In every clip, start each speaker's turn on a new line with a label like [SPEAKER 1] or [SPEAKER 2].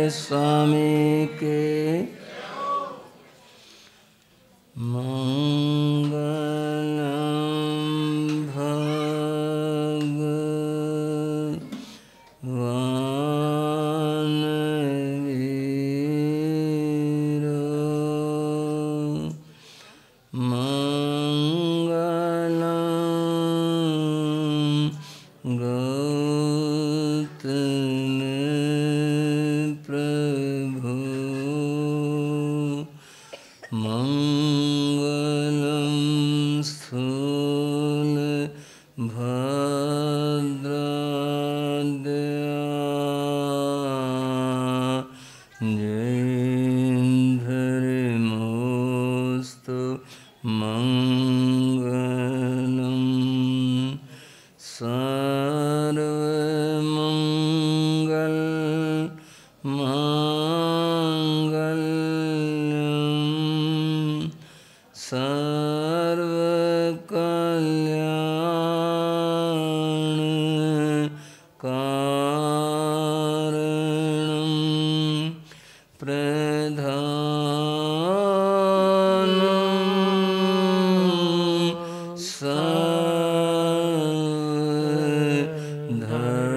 [SPEAKER 1] स्वामी के मंगलम भगवान वीरो मंगलम गौतम प्रभु मंगलम स्थूल भद्राद्या जयेन्द्रमोस्तु मंगलम सर्वमंगल मांगल्यम सर्वकल्याण कारणम प्रधानम धर्माणां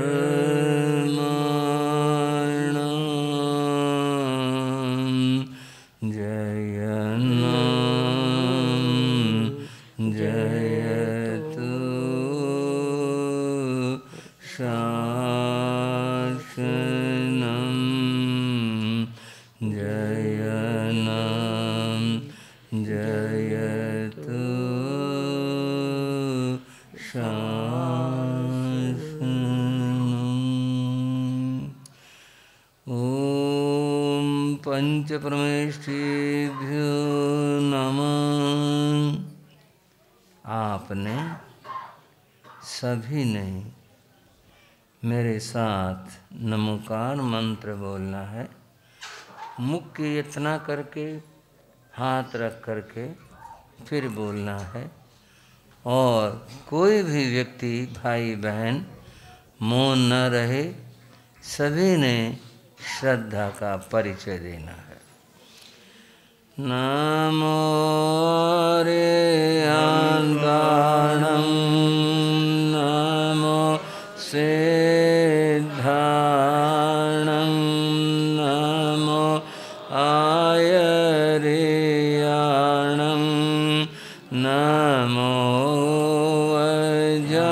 [SPEAKER 1] जयतु शासनं जयतु शासनम्। ॐ पंचपरमेष्ठिभ्यो नमः। आपने सभी ने मेरे साथ नमोकार मंत्र बोलना है। मुख की इतना करके हाथ रख करके फिर बोलना है। और कोई भी व्यक्ति भाई बहन मौन न रहे, सभी ने श्रद्धा का परिचय देना है। नमो अरिहन्ताणं नमो सिद्धाणं नमो आयर्याणं नमो अजायणं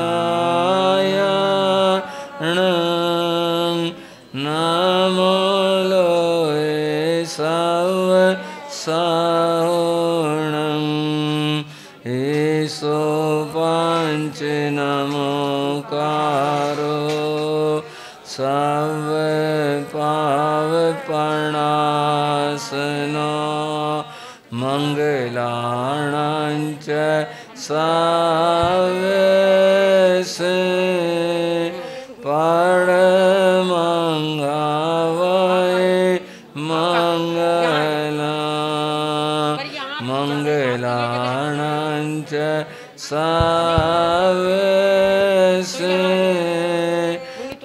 [SPEAKER 1] नमो लोये सवसाहुणं ईशो पंच नमोकारो सर्वपावपणासनो मंगलाणां च सर्वस्य परमंगावै मंगलम् मंगलाणां च सर्वस्य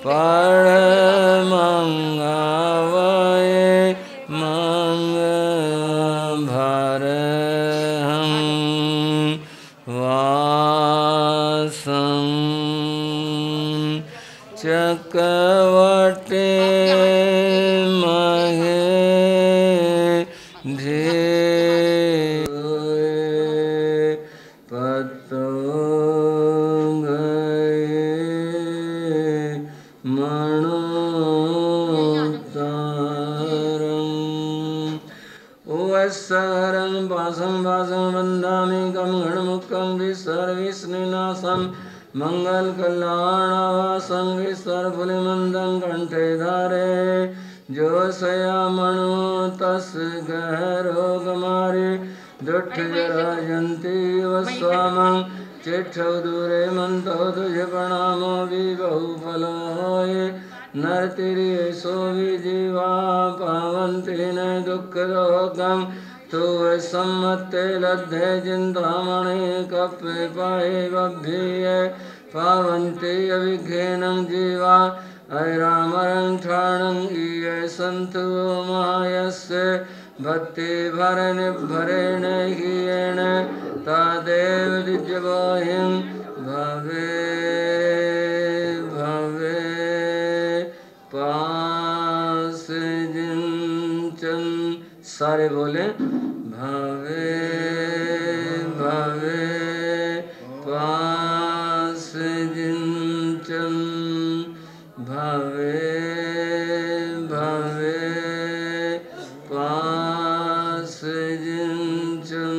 [SPEAKER 1] परमंगावै मंगलम्। भरहं वासं चक्रवर्ती महे पत्तो गए मनोत्तरम्। ओवत्सरं वासं वासं वन्दामि कं गणमुखं विसर्वविष्णुनाथं मंगलकल्याणवासं विसर्वफुलिमन्दं कंठे धारे जोषयामणो तस्य गहरोगमारे दुष्टजराजन्ति वस्वामं चिक्षौ दूरे मन्तो तुझे प्रणामो विबहुफलो होये नरतिर्यशो विजीवा पावन्ति न दुःखरोगं तो सम्मते लब्धे चिन्तामणि कप्पे पाये बभ्ये पावन्ति अविघ्नेन जीवा ऐरामरंठाणं ईये सन्तु मायस्य भक्ति भरेण हीयेण तादेव दिव्यवाहिं भवे भवे पास जिंचन। सारे बोले भवे भवे पास जिंचन भवे भवे पास जिंचन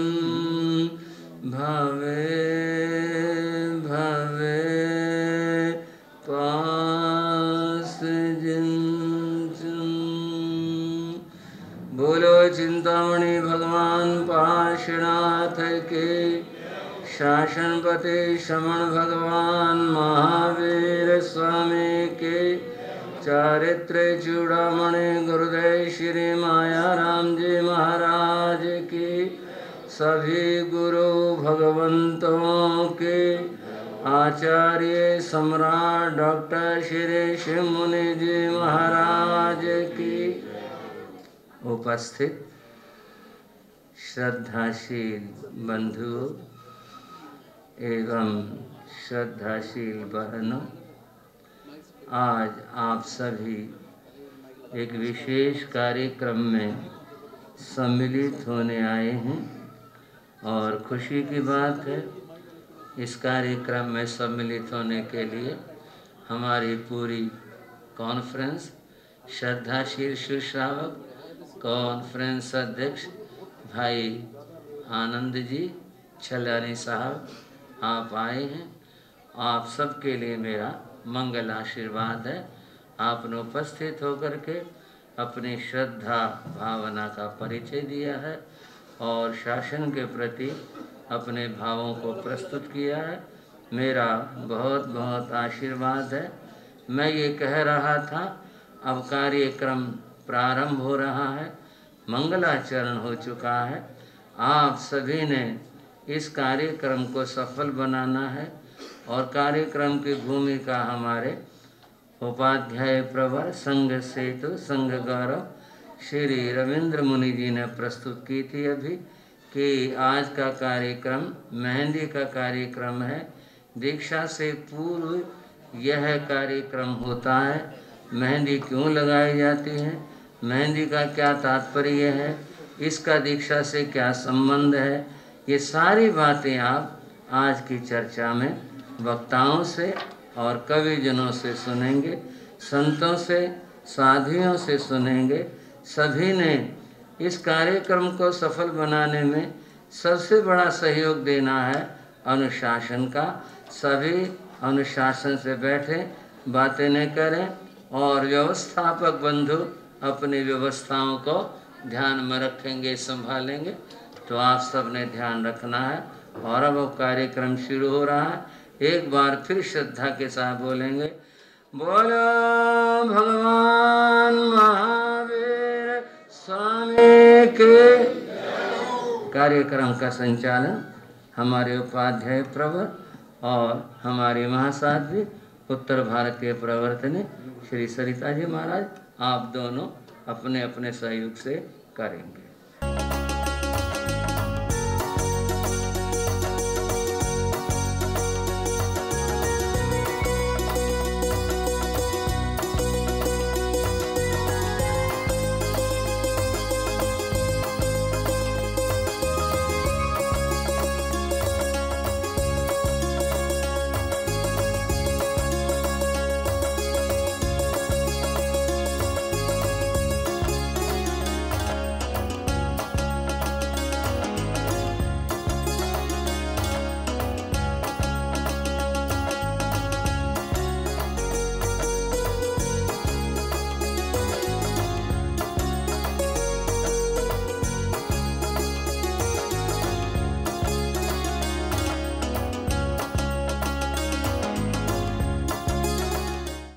[SPEAKER 1] भवे भवे पास जिंचन। बोलो चिंतामणि भगवान पार्श्वनाथ के, शासनपति श्रमण भगवान महावीर स्वामी के, चारित्र चूड़ामणि गुरुदेव श्री माया राम जी महाराज की, सभी गुरु भगवंतों के, आचार्य सम्राट डॉक्टर श्री शिव मुनि जी महाराज की, उपस्थित श्रद्धाशील बंधुओं एवं श्रद्धाशील बहनों, आज आप सभी एक विशेष कार्यक्रम में सम्मिलित होने आए हैं और खुशी की बात है, इस कार्यक्रम में सम्मिलित होने के लिए हमारी पूरी कॉन्फ्रेंस, श्रद्धाशील सुश्रावक, कॉन्फ्रेंस अध्यक्ष भाई आनंद जी छलानी साहब आप आए हैं। आप सबके लिए मेरा मंगल आशीर्वाद है। आपने उपस्थित होकर के अपनी श्रद्धा भावना का परिचय दिया है और शासन के प्रति अपने भावों को प्रस्तुत किया है। मेरा बहुत बहुत आशीर्वाद है। मैं ये कह रहा था, अब कार्यक्रम प्रारंभ हो रहा है, मंगलाचरण हो चुका है। आप सभी ने इस कार्यक्रम को सफल बनाना है और कार्यक्रम की भूमिका हमारे उपाध्याय प्रवर, संघ सेतु, संघ गौरव श्री रविंद्र मुनि जी ने प्रस्तुत की थी अभी, कि आज का कार्यक्रम मेहंदी का कार्यक्रम है। दीक्षा से पूर्व यह कार्यक्रम होता है। मेहंदी क्यों लगाई जाती है, मेहंदी का क्या तात्पर्य है, इसका दीक्षा से क्या संबंध है, ये सारी बातें आप आज की चर्चा में वक्ताओं से और कविजनों से सुनेंगे, संतों से, साधुओं से सुनेंगे। सभी ने इस कार्यक्रम को सफल बनाने में सबसे बड़ा सहयोग देना है अनुशासन का। सभी अनुशासन से बैठे, बातें न करें और व्यवस्थापक बंधु अपनी व्यवस्थाओं को ध्यान में रखेंगे, संभालेंगे। तो आप सब ने ध्यान रखना है। और अब वो कार्यक्रम शुरू हो रहा है। एक बार फिर श्रद्धा के साथ बोलेंगे, बोलो भगवान महावीर स्वामी के। कार्यक्रम का संचालन हमारे उपाध्याय प्रवर और हमारे महासाध्वी उत्तर भारत के प्रवर्तनी श्री सरिता जी महाराज, आप दोनों अपने अपने सहयोग से करेंगे।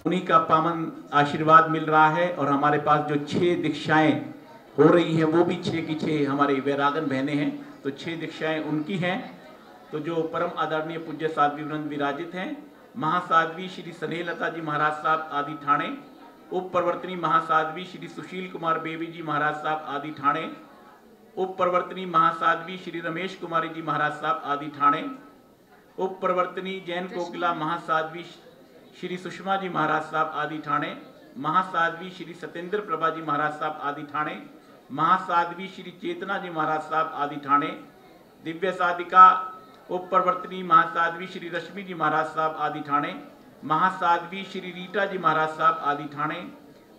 [SPEAKER 2] उन्हीं का पावन आशीर्वाद मिल रहा है। और हमारे पास जो 6 दीक्षाएं हो रही हैं वो भी 6 की 6 हमारी वैरागन बहनें हैं, तो 6 दीक्षाएं उनकी हैं। तो जो परम आदरणीय पूज्य साध्वी वृंद विराजित हैं महासाध्वी श्री स्नेहलता जी महाराज साहब आदि ठाणे, उप प्रवर्तनी महासाध्वी श्री सुशील कुमार बेबी जी महाराज साहब आदि ठाणे, उप प्रवर्तनी महासाध्वी श्री रमेश कुमारी जी महाराज साहब आदि ठाणे, उप प्रवर्तनी जैन कोकिला महासाध्वी श्री सुषमा जी महाराज साहब आदि ठाणे, महासाध्वी श्री सत्येंद्र प्रभा जी महाराज साहब आदि ठाणे, महासाध्वी श्री चेतना जी महाराज साहब आदि ठाणे, दिव्य साधिका उप प्रवर्तनी महासाध्वी श्री रश्मि जी महाराज साहब आदि ठाणे, महासाध्वी श्री रीटा जी महाराज साहब आदि ठाणे,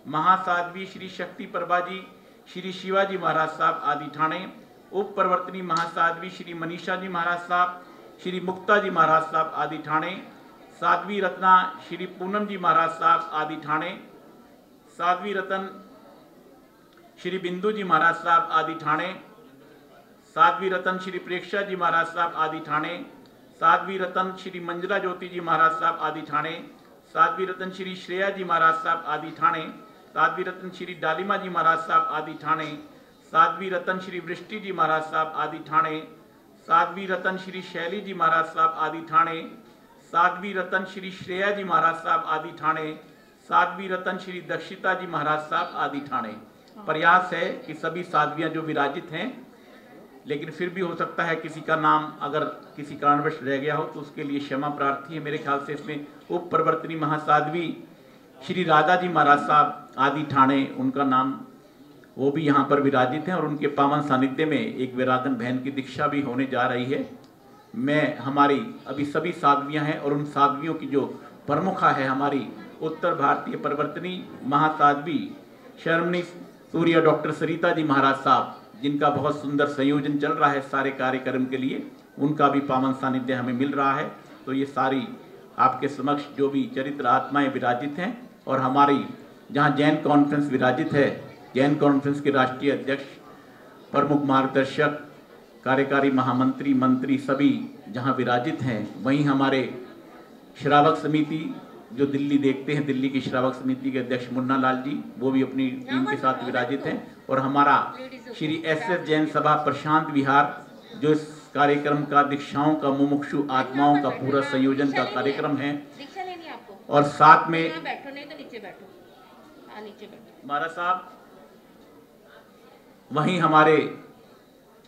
[SPEAKER 2] महासाध्वी श्री शक्ति प्रभा जी श्री शिवाजी महाराज साहब आदि ठाणे, उप प्रवर्तनी महासाध्वी श्री मनीषा जी महाराज साहब श्री मुक्ता जी महाराज साहब आदि ठाणे, साध्वी रत्ना श्री पूनम जी महाराज साहब आदि ठाणे, साध्वी रतन श्री बिंदु जी महाराज साहब आदि ठाणे, साध्वी रतन श्री प्रेक्षा जी महाराज साहब आदि ठाणे, साध्वी रतन श्री मंजला ज्योति जी महाराज साहब आदि ठाणे, साध्वी रतन श्री श्रेया जी महाराज साहब आदि ठाणे, साध्वी रतन श्री डालिमा जी महाराज साहब आदि ठाणे, साध्वी रतन श्री वृष्टि जी महाराज साहब आदि ठाणे, साध्वी रतन श्री शैली जी महाराज साहब आदि ठाणे, साध्वी रतन श्री श्रेया जी महाराज साहब आदि ठाणे, साध्वी रतन श्री दक्षिता जी महाराज साहब आदि ठाणे। प्रयास है कि सभी साध्वियां जो विराजित हैं, लेकिन फिर भी हो सकता है किसी का नाम अगर किसी कारणवश रह गया हो तो उसके लिए क्षमा प्रार्थी है। मेरे ख्याल से इसमें उप प्रवर्तनी महासाध्वी श्री राधा जी महाराज साहब आदि ठाणे, उनका नाम वो भी यहाँ पर विराजित हैं और उनके पावन सानिध्य में एक विराधन बहन की दीक्षा भी होने जा रही है। मैं हमारी अभी सभी साध्वियाँ हैं और उन साध्वियों की जो प्रमुखा है हमारी उत्तर भारतीय प्रवर्तनी महासाध्वी शर्मणी सूर्य डॉक्टर सरिता जी महाराज साहब, जिनका बहुत सुंदर संयोजन चल रहा है सारे कार्यक्रम के लिए, उनका भी पावन सानिध्य हमें मिल रहा है। तो ये सारी आपके समक्ष जो भी चरित्र आत्माएं विराजित हैं और हमारी जहाँ जैन कॉन्फ्रेंस विराजित है, जैन कॉन्फ्रेंस के राष्ट्रीय अध्यक्ष, प्रमुख मार्गदर्शक, कार्यकारी महामंत्री, मंत्री सभी जहाँ विराजित हैं, वहीं हमारे श्रावक समिति जो दिल्ली देखते हैं, दिल्ली की श्रावक समिति के अध्यक्ष मुन्ना लाल जी, वो भी अपनी टीम के साथ विराजित हैं। और हमारा श्री एस जैन सभा प्रशांत विहार जो इस कार्यक्रम का दीक्षाओं का मुमुक्षु आत्माओं का पूरा संयोजन का कार्यक्रम है, और साथ में महाराज साहब वहीं हमारे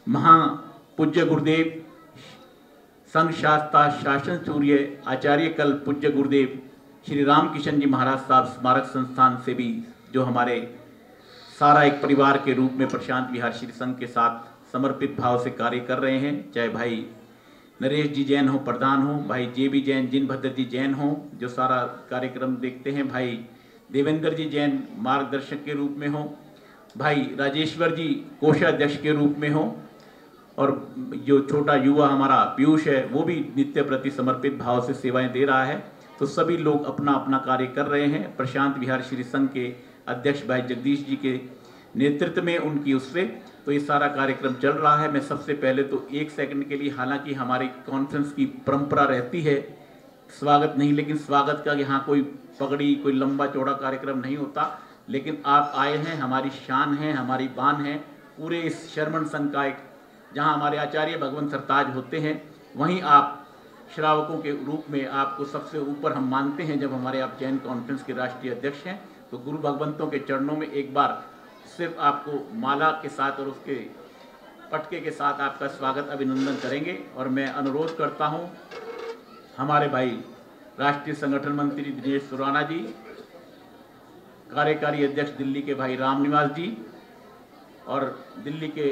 [SPEAKER 2] महापूज्य गुरुदेव संघ शास्त्रा शासन सूर्य आचार्य कल पूज्य गुरुदेव श्री राम किशन जी महाराज साहब स्मारक संस्थान से भी जो हमारे सारा एक परिवार के रूप में प्रशांत विहार श्री संघ के साथ समर्पित भाव से कार्य कर रहे हैं। चाहे भाई नरेश जी जैन हो प्रधान हो, भाई JB जैन, जिनभद्र जी जैन हो जो सारा कार्यक्रम देखते हैं, भाई देवेंद्र जी जैन मार्गदर्शक के रूप में हो, भाई राजेश्वर जी कोषाध्यक्ष के रूप में हो, और जो छोटा युवा हमारा पीयूष है वो भी नित्य प्रति समर्पित भाव से सेवाएं दे रहा है। तो सभी लोग अपना अपना कार्य कर रहे हैं। प्रशांत विहार श्री संघ के अध्यक्ष भाई जगदीश जी के नेतृत्व में उनकी उससे तो ये सारा कार्यक्रम चल रहा है। मैं सबसे पहले तो एक सेकंड के लिए, हालांकि हमारी कॉन्फ्रेंस की परंपरा रहती है स्वागत नहीं, लेकिन स्वागत का यहाँ कोई पगड़ी कोई लंबा चौड़ा कार्यक्रम नहीं होता, लेकिन आप आए हैं, हमारी शान है, हमारी बान है। पूरे इस शर्मन संघ का एक जहाँ हमारे आचार्य भगवंत सरताज होते हैं, वहीं आप श्रावकों के रूप में आपको सबसे ऊपर हम मानते हैं। जब हमारे आप जैन कॉन्फ्रेंस के राष्ट्रीय अध्यक्ष हैं तो गुरु भगवंतों के चरणों में एक बार सिर्फ आपको माला के साथ और उसके पटके के साथ आपका स्वागत अभिनंदन करेंगे। और मैं अनुरोध करता हूं हमारे भाई राष्ट्रीय संगठन मंत्री दिनेश सुराना जी, कार्यकारी अध्यक्ष दिल्ली के भाई रामनिवास जी, और दिल्ली के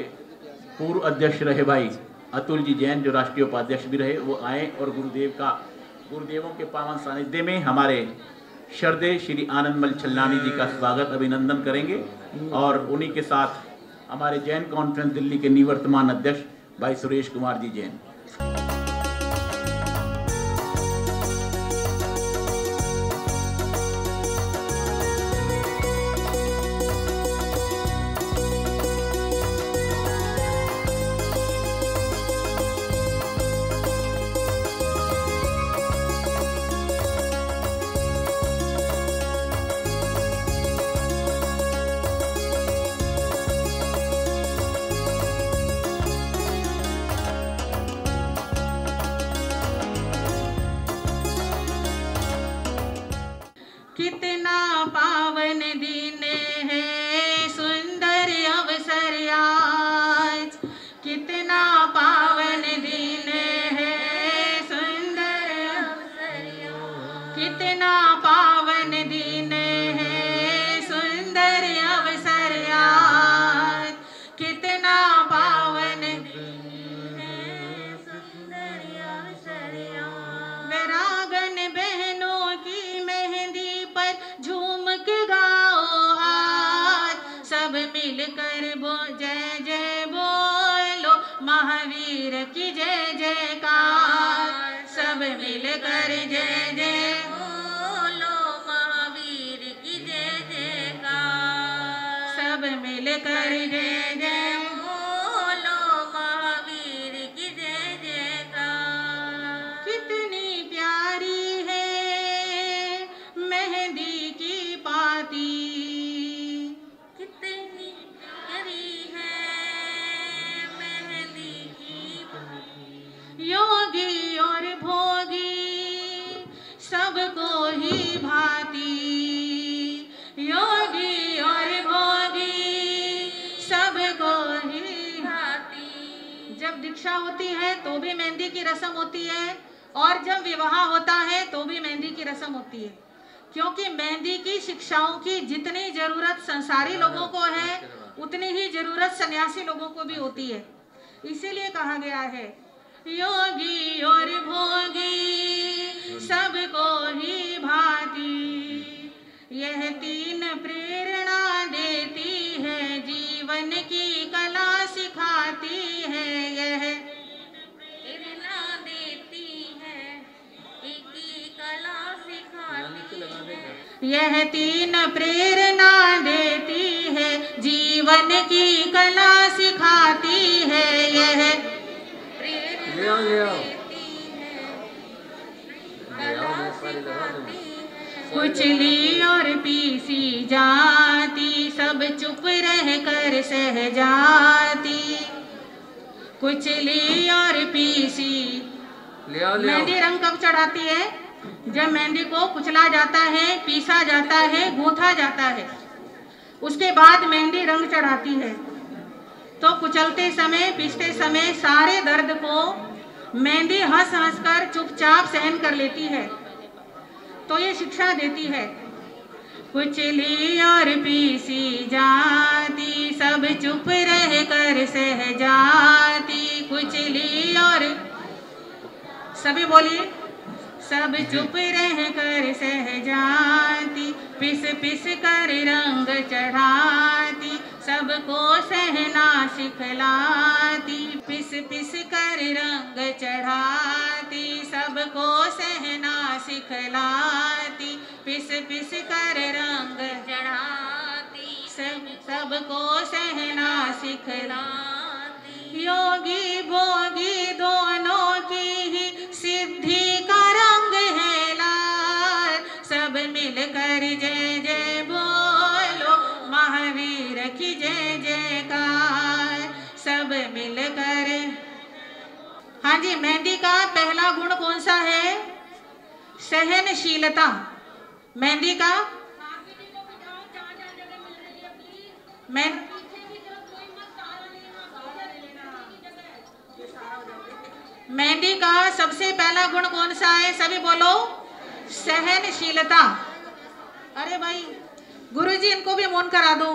[SPEAKER 2] पूर्व अध्यक्ष रहे भाई अतुल जी जैन जो राष्ट्रीय उपाध्यक्ष भी रहे, वो आए और गुरुदेवों के पावन सानिध्य में हमारे श्रद्धेय श्री आनंदमल छल्लानी जी का स्वागत अभिनंदन करेंगे। और उन्हीं के साथ हमारे जैन कॉन्फ्रेंस दिल्ली के निवर्तमान अध्यक्ष भाई सुरेश कुमार जी जैन।
[SPEAKER 3] मिलकर जय जय बोलो, महावीर की जय जयकार। सब मिलकर जय जय बोलो, महावीर की जय जयकार। सब मिलकर जय जय बोलो, महावीर की जय जयकार। कितनी प्यारी है मेहंदी की पाती, कितनी प्यारी है मेहंदी की पाती। योगी और भोगी सबको ही भाती, योगी और भोगी सबको ही भाती। जब दीक्षा होती है तो भी मेहंदी की रस्म होती है, और जब विवाह होता है तो भी मेहंदी की रस्म होती है, क्योंकि मेहंदी की शिक्षाओं की जितनी जरूरत संसारी लोगों को है उतनी ही जरूरत सन्यासी लोगों को भी होती है। इसीलिए कहा गया है योगी और भोगी सबको ही भाती। यह तीन प्रेरणा देती है, जीवन की कला सिखाती है। यह प्रेरणा देती है, एक कला सिखाती है। यह तीन प्रेरणा देती है, जीवन की कला सिखाती है। यह प्रेरणा देती है, कला सिखाती है। कुचली और पीसी जाती, सब चुप रह कर सह जाती। कुचली और पीसी। मेहंदी रंग कब चढ़ाती है? जब मेहंदी को कुचला जाता है, पीसा जाता है, गूंथा जाता है, उसके बाद मेहंदी रंग चढ़ाती है। तो कुचलते समय, पीसते समय सारे दर्द को मेहंदी हंस हंस कर चुपचाप सहन कर लेती है। तो ये शिक्षा देती है। कुचली और पीसी जाती, सब चुप रह कर सह जाती। कुचली और, सभी बोलिए, सब चुप रह कर सह जाती। पिस पिस कर रंग चढ़ाती, सबको सहना सिखलाती। पिस पिस कर रंग चढ़ाती, सबको सहना सिखलाती। पिस पिस कर रंग चढ़ाती, सबको सहना सिखलाती। योगी भोगी दोनों की ही सिद्धि का रंग है लाल। सब मिलकर जय जय बोलो, महावीर की जय जयकार। सब मिलकर। हाँ जी, मेहंदी का पहला गुण कौन सा है? सहनशीलता। मेहंदी का मेहंदी का सबसे पहला गुण कौन सा है? सभी बोलो, सहनशीलता। अरे भाई गुरुजी, इनको भी मौन करा दो।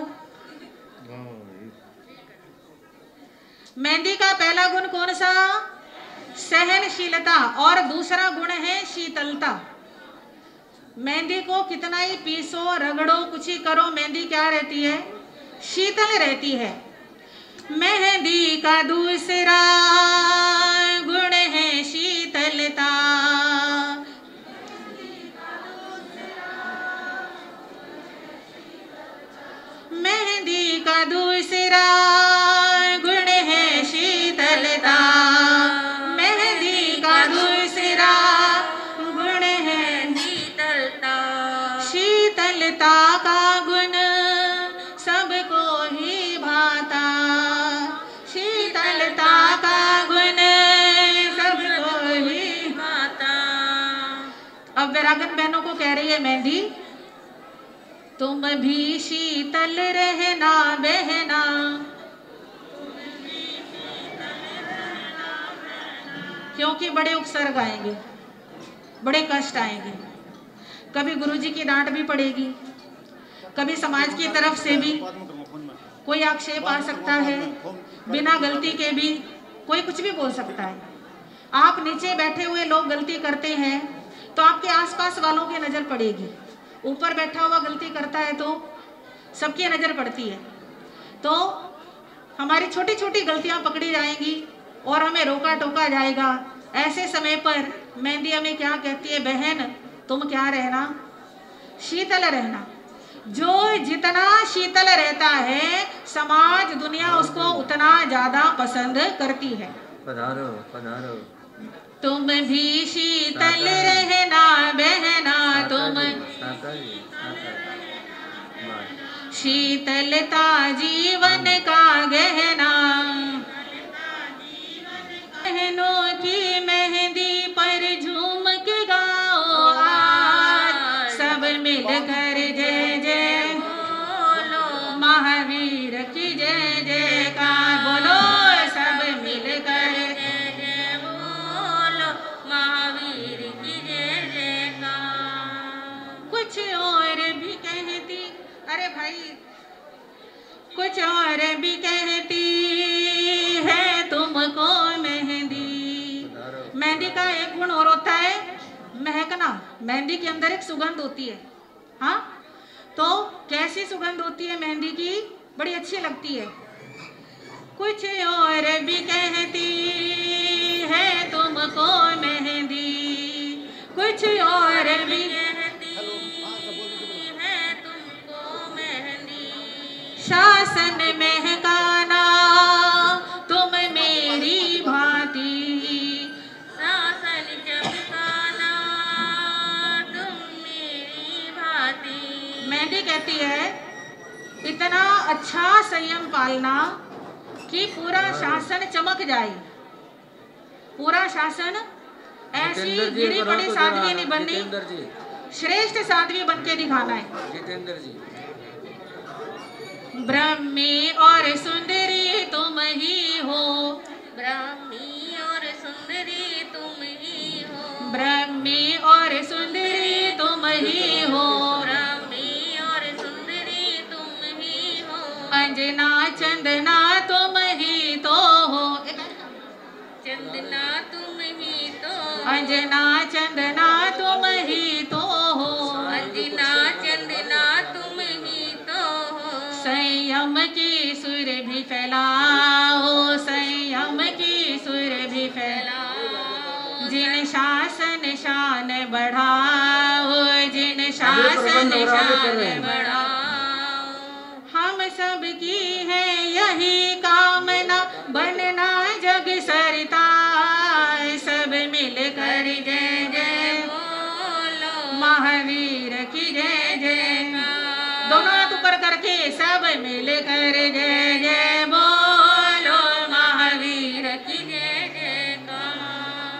[SPEAKER 3] मेहंदी का पहला गुण कौन सा? सहनशीलता। और दूसरा गुण है शीतलता। मेहंदी को कितना ही पीसो, रगड़ो, कुछ ही करो, मेहंदी क्या रहती है? शीतल रहती है। मेहंदी का दूसरा गुण है शीतलता। मेहंदी का दूसरा गुण है शीतलता। मेहंदी का दूसरा गुण है शीतलता। शीतलता का गुण सबको ही भाता। शीतलता का गुण सबको ही भाता। अब वैरागन बहनों को कह रही है मेहंदी, तुम भी शीतल रहना बहना। क्योंकि बड़े उपसर्ग आएंगे, बड़े कष्ट आएंगे। कभी गुरुजी की डांट भी पड़ेगी, कभी समाज की तरफ से भी कोई आक्षेप आ सकता है, बिना गलती के भी कोई कुछ भी बोल सकता है। आप नीचे बैठे हुए लोग गलती करते हैं तो आपके आसपास वालों की नज़र पड़ेगी। ऊपर बैठा हुआ गलती करता है तो सबकी नज़र पड़ती है। तो हमारी छोटी छोटी गलतियां पकड़ी जाएंगी और हमें रोका टोका जाएगा। ऐसे समय पर मेहंदी हमें क्या कहती है, बहन तुम क्या रहना, शीतल रहना। जो जितना शीतल रहता है समाज दुनिया उसको उतना ज्यादा पसंद करती है।
[SPEAKER 1] पधारो पधारो।
[SPEAKER 3] तुम भी शीतल रहना बहना, तुम शीतलता जीवन का गहना। बहनों की मेहंदी पर झूम के गाओ आज, सब मिलकर जय जय बोलो, महावीर की जय जयकार बोलो, सब मिलकर जय जय बोलो, महावीर की जय जयकार। कुछ और भी कहती, अरे भाई कुछ और भी कहती है तुमको मेहंदी। मेहंदी का एक गुण और होता है महकना। मेहंदी के अंदर एक सुगंध होती है। हाँ, तो कैसी सुगंध होती है मेहंदी की, बड़ी अच्छी लगती है। कुछ और भी कहती है तुमको मेहंदी, कुछ और भी कहती है तुमको मेहंदी। शासन महकाना तुम मेरी भांति, शासन चमकाना तुम मेरी भांति। मेहंदी कहती है इतना अच्छा संयम पालना कि पूरा शासन चमक जाए। पूरा शासन ऐसी गिरी पड़ी साध्वी नहीं बननी, श्रेष्ठ साध्वी बन के दिखाना है।
[SPEAKER 1] जितेंद्र जी,
[SPEAKER 3] ब्रह्मी और सुंदरी तुम ही हो, ब्रह्मी और सुंदरी तुम ही हो, ब्रह्मी और सुंदरी तुम ही हो, ब्रह्मी और सुंदरी तुम ही हो। अंजना चंदना तुम ही तो हो, चंदना तुम ही तो, अंजना चंदना तुम ही तो हो, अंजना चंदना तुम ही तो हो। संयम की सुर भी फैलाओ, संयम की सुर भी फैलाओ। जिन शासन शान बढ़ाओ, जिन शासन शान बढ़ाओ। हम सब की है यही कामना, बनना जग सरता, सब मिलकर जय जय बोलो, महावीर की जय जय। दोनों हाथ ऊपर करके सब मिलकर जय जय बोलो, महावीर की जय जयकार।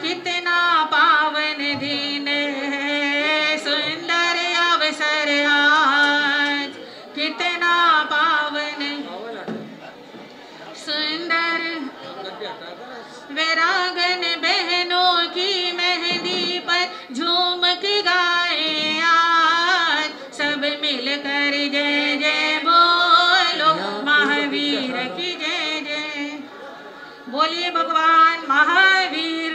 [SPEAKER 3] कितना पावन दिन है, सुंदर अवसर आज, कितना पावन सुंदर। वैरागन बहनों की मेहंदी पर झूम के गाए आज, सब मिलकर जय जय बोलो, महावीर की जय जय। बोलिए भगवान महावीर,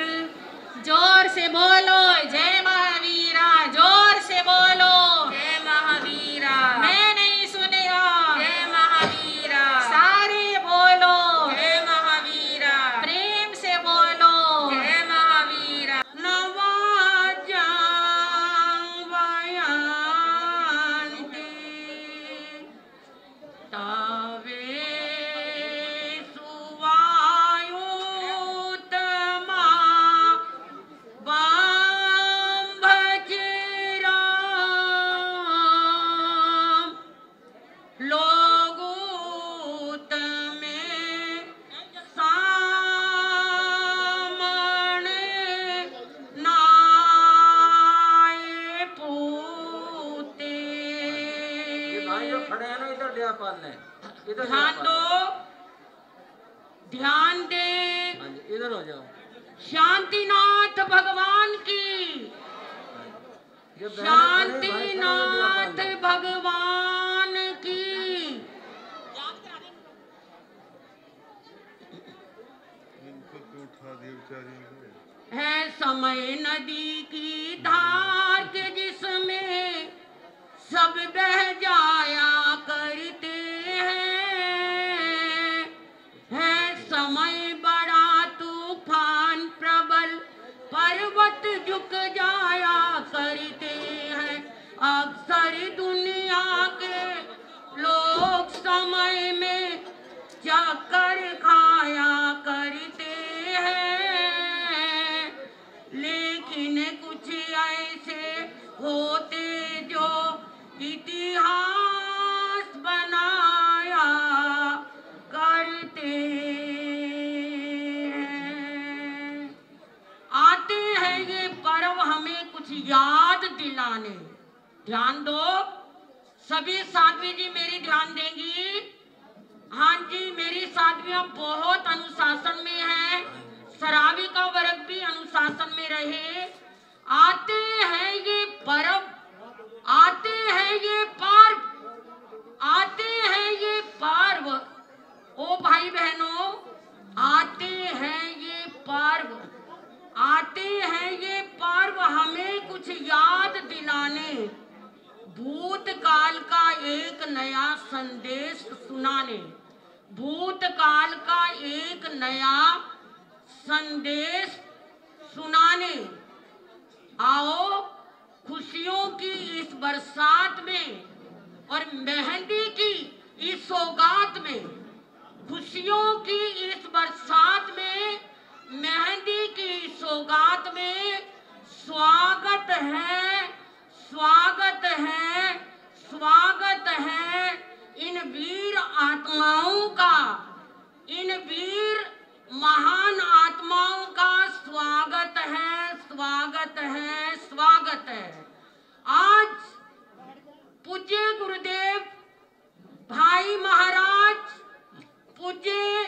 [SPEAKER 3] जोर से बोलो जय महावीरा, जोर से बोलो जय महावीरा। मैं नहीं सुनेगा जय महावीरा, सारे बोलो जय महावीरा, प्रेम से बोलो जय महावीरा। नवाजा वयांती तावे सुवायुतमा बांभचिराम लोगूत में सामने नाये पूते।
[SPEAKER 1] भाइयों खड़े हैं ना, इधर ध्यान पालने, इधर
[SPEAKER 3] ध्यान दो, ध्यान दे।
[SPEAKER 1] हाँ जी, इधर हो जाओ।
[SPEAKER 3] शांतिनाथ भगवान की,
[SPEAKER 1] ये बहन खड़े, भाई खड़े,
[SPEAKER 3] शांतिनाथ
[SPEAKER 1] ध्यान
[SPEAKER 3] भगवान की। है समय नदी की धार के जिसमें सब बह जाया करते हैं,
[SPEAKER 4] दिलाने। ध्यान दो, सभी साध्वी जी मेरी ध्यान देंगी। हाँ जी, मेरी साध्वियां बहुत अनुशासन में है, शराबी का वर्ग भी अनुशासन में रहे। आते हैं ये पर्व, आते हैं ये पर्व, आते हैं ये पर्व, ओ भाई बहनों, आते हैं ये पर्व, आते हैं ये पर्व हमें कुछ याद दिलाने, भूतकाल का एक नया संदेश सुनाने, भूतकाल का एक नया संदेश सुनाने। आओ खुशियों की इस बरसात में और मेहंदी की इस सौगात में, खुशियों की इस बरसात में, मेहंदी की सौगात में स्वागत है, स्वागत है, स्वागत है इन वीर आत्माओं का, इन वीर महान आत्माओं का स्वागत है, स्वागत है, स्वागत है। आज पूज्य गुरुदेव भाई महाराज, पूज्य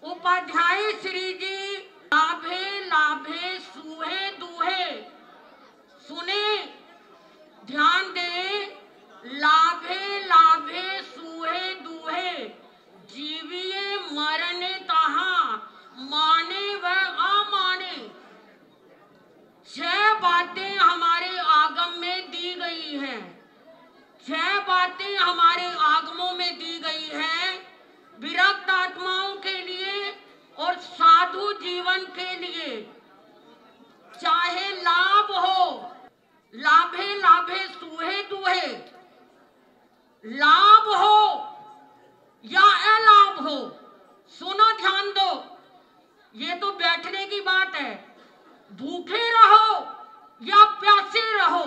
[SPEAKER 4] उपाध्याय श्री जी लाभे लाभे सूहे दूहे, सुने, ध्यान दे, लाभे लाभे सूहे दूहे, जीविए मरने तहां, माने व अमाने। 6 बातें हमारे आगम में दी गई हैं, 6 बातें हमारे आगमों में दी गई हैं, विरक्त आत्माओं के लिए और साधु जीवन के लिए। चाहे लाभ हो, लाभे लाभे सूहे दूहे, लाभ हो या अलाभ हो, सुनो ध्यान दो, ये तो बैठने की बात है। भूखे रहो या प्यासे रहो,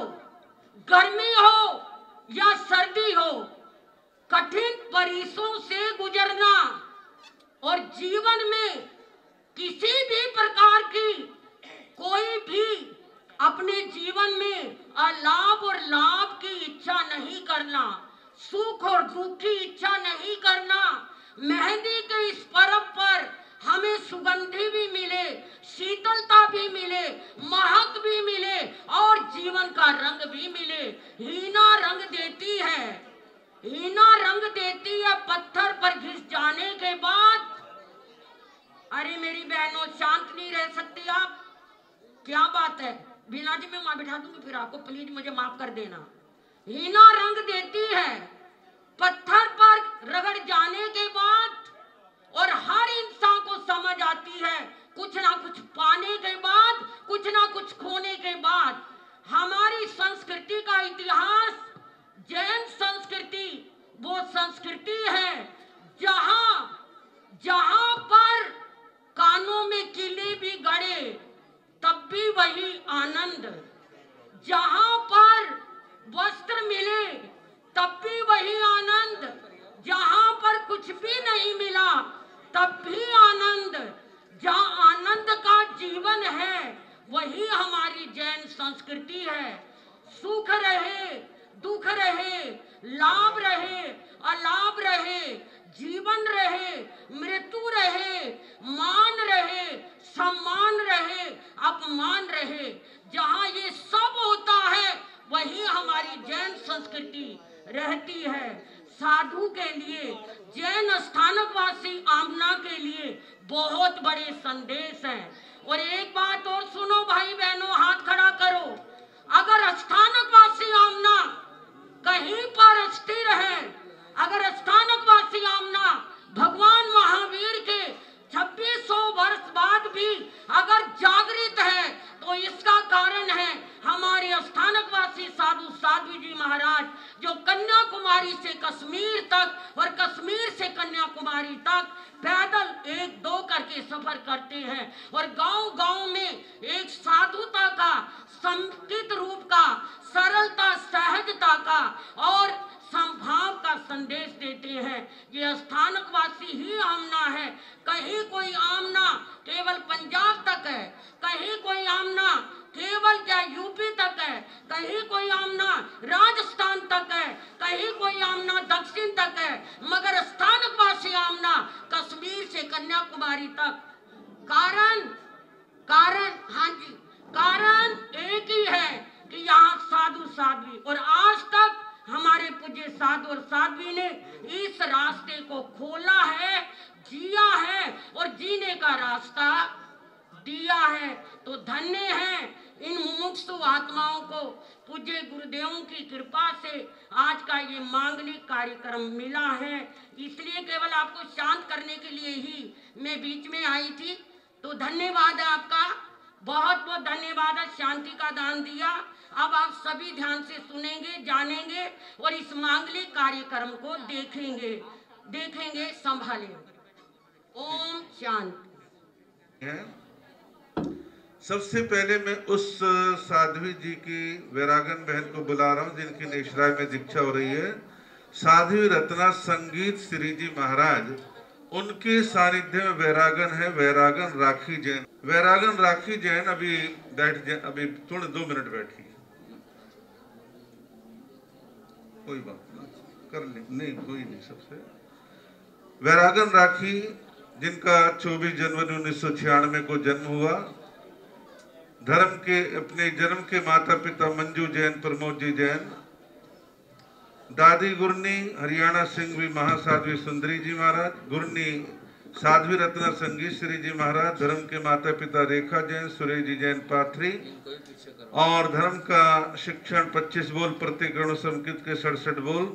[SPEAKER 4] गर्मी हो या सर्दी हो, कठिन परिश्रमों से गुजरना और जीवन में किसी भी प्रकार की कोई भी अपने जीवन में अलाभ और लाभ की इच्छा नहीं करना, सुख और दुख की इच्छा नहीं करना। मेहंदी के इस पर्व पर हमें सुगंधि भी मिले, शीतलता भी मिले, महक भी मिले और जीवन का रंग भी मिले। हीना रंग देती है, हीना रंग देती है पत्थर पर घिस जाने के बाद। अरे मेरी बहनों, शांत नहीं रह सकती आप? क्या बात है? बिना जी मैं वहां बिठा दूंगी फिर आपको, प्लीज मुझे माफ कर देना। हीना रंग देती है पत्थर पर रगड़ जाने के बाद, और हर इंसान को समझ आती है कुछ ना कुछ पाने के बाद, कुछ ना कुछ खोने के बाद। हमारी संस्कृति का इतिहास, जैन संस्कृति वो संस्कृति है जहां जहां पर कानों में किले भी गड़े तब भी वही आनंद, जहां पर वस्त्र मिले तब भी वही आनंद, जहां पर कुछ भी नहीं मिला तब भी आनंद। जहां आनंद का जीवन है वही हमारी जैन संस्कृति है। सुख रहे, दुख रहे, लाभ रहे, अलाभ रहे, जीवन रहे, मृत्यु रहे, मान रहे, सम्मान रहे, अपमान रहे, जहां ये सब होता है वही हमारी जैन संस्कृति रहती है। साधु के लिए, जैन स्थानकवासी आमना के लिए बहुत बड़े संदेश हैं। और एक बात और सुनो भाई बहनों, हाथ खड़ा करो। अगर स्थानकवासी आमना कहीं पर स्थिर है, अगर स्थानकवासी आमना भगवान महावीर के 2600 वर्ष बाद भी अगर जागृत है, तो इसका कारण है हमारे स्थानकवासी साधु साध्वी जी महाराज, जो कन्याकुमारी से कश्मीर तक और कश्मीर से कन्याकुमारी तक पैदल 1-2 करके सफर करते हैं और गांव-गांव में एक साधुता का, संकित रूप का, सरलता सहजता का और संभाव का संदेश देते हैं। ये स्थानकवासी ही आमना है, कहीं कोई आमना केवल पंजाब तक है, कहीं कोई आमना केवल क्या यूपी तक है, कहीं कोई आमना राजस्थान तक है, कहीं कोई आमना दक्षिण तक है, मगर स्थानकवासी आमना कश्मीर से कन्याकुमारी तक। कारण हाँ जी, कारण एक ही है कि यहाँ साधु साध्वी, और आज तक हमारे पूज्य साधु और साध्वी ने इस रास्ते को खोला है, जिया है और जीने का रास्ता दिया है। तो धन्य है इन मुमुक्षु आत्माओं को पूज्य गुरुदेवों की कृपा से आज का ये मांगलिक कार्यक्रम मिला है। इसलिए केवल आपको शांत करने के लिए ही मैं बीच में आई थी। तो धन्यवाद है आपका, बहुत बहुत धन्यवाद है, शांति का दान दिया। अब आप सभी ध्यान से सुनेंगे, जानेंगे और इस मांगलिक कार्यक्रम को देखेंगे, संभालें। ओम शांति।
[SPEAKER 5] सबसे पहले मैं उस साध्वी जी की वैरागन बहन को बुला रहा हूँ जिनकी नेशराय में दीक्षा हो रही है, साध्वी रत्ना संगीत श्री जी महाराज। उनके सानिध्य में वैरागन है, वैरागन राखी जैन। वैरागन राखी जैन अभी बैठ जाए, अभी थोड़े 2 मिनट बैठी, कोई बात नहीं, कर ले, नहीं कोई नहीं। सबसे वैरागन राखी जिनका 24 जनवरी 1996 को जन्म हुआ, धर्म के अपने जन्म के माता पिता मंजू जैन, प्रमोद जी जैन, दादी गुरनी हरियाणा सिंघवी महासाध्वी सुंदरी जी महाराज, गुरनी साध्वी रत्ना संगीत श्री जी महाराज, धर्म के माता पिता रेखा जैन, सुरेश जी जैन पाथरी, और धर्म का शिक्षण 25 बोल, प्रतिकरण संस्कृत के 67 बोल,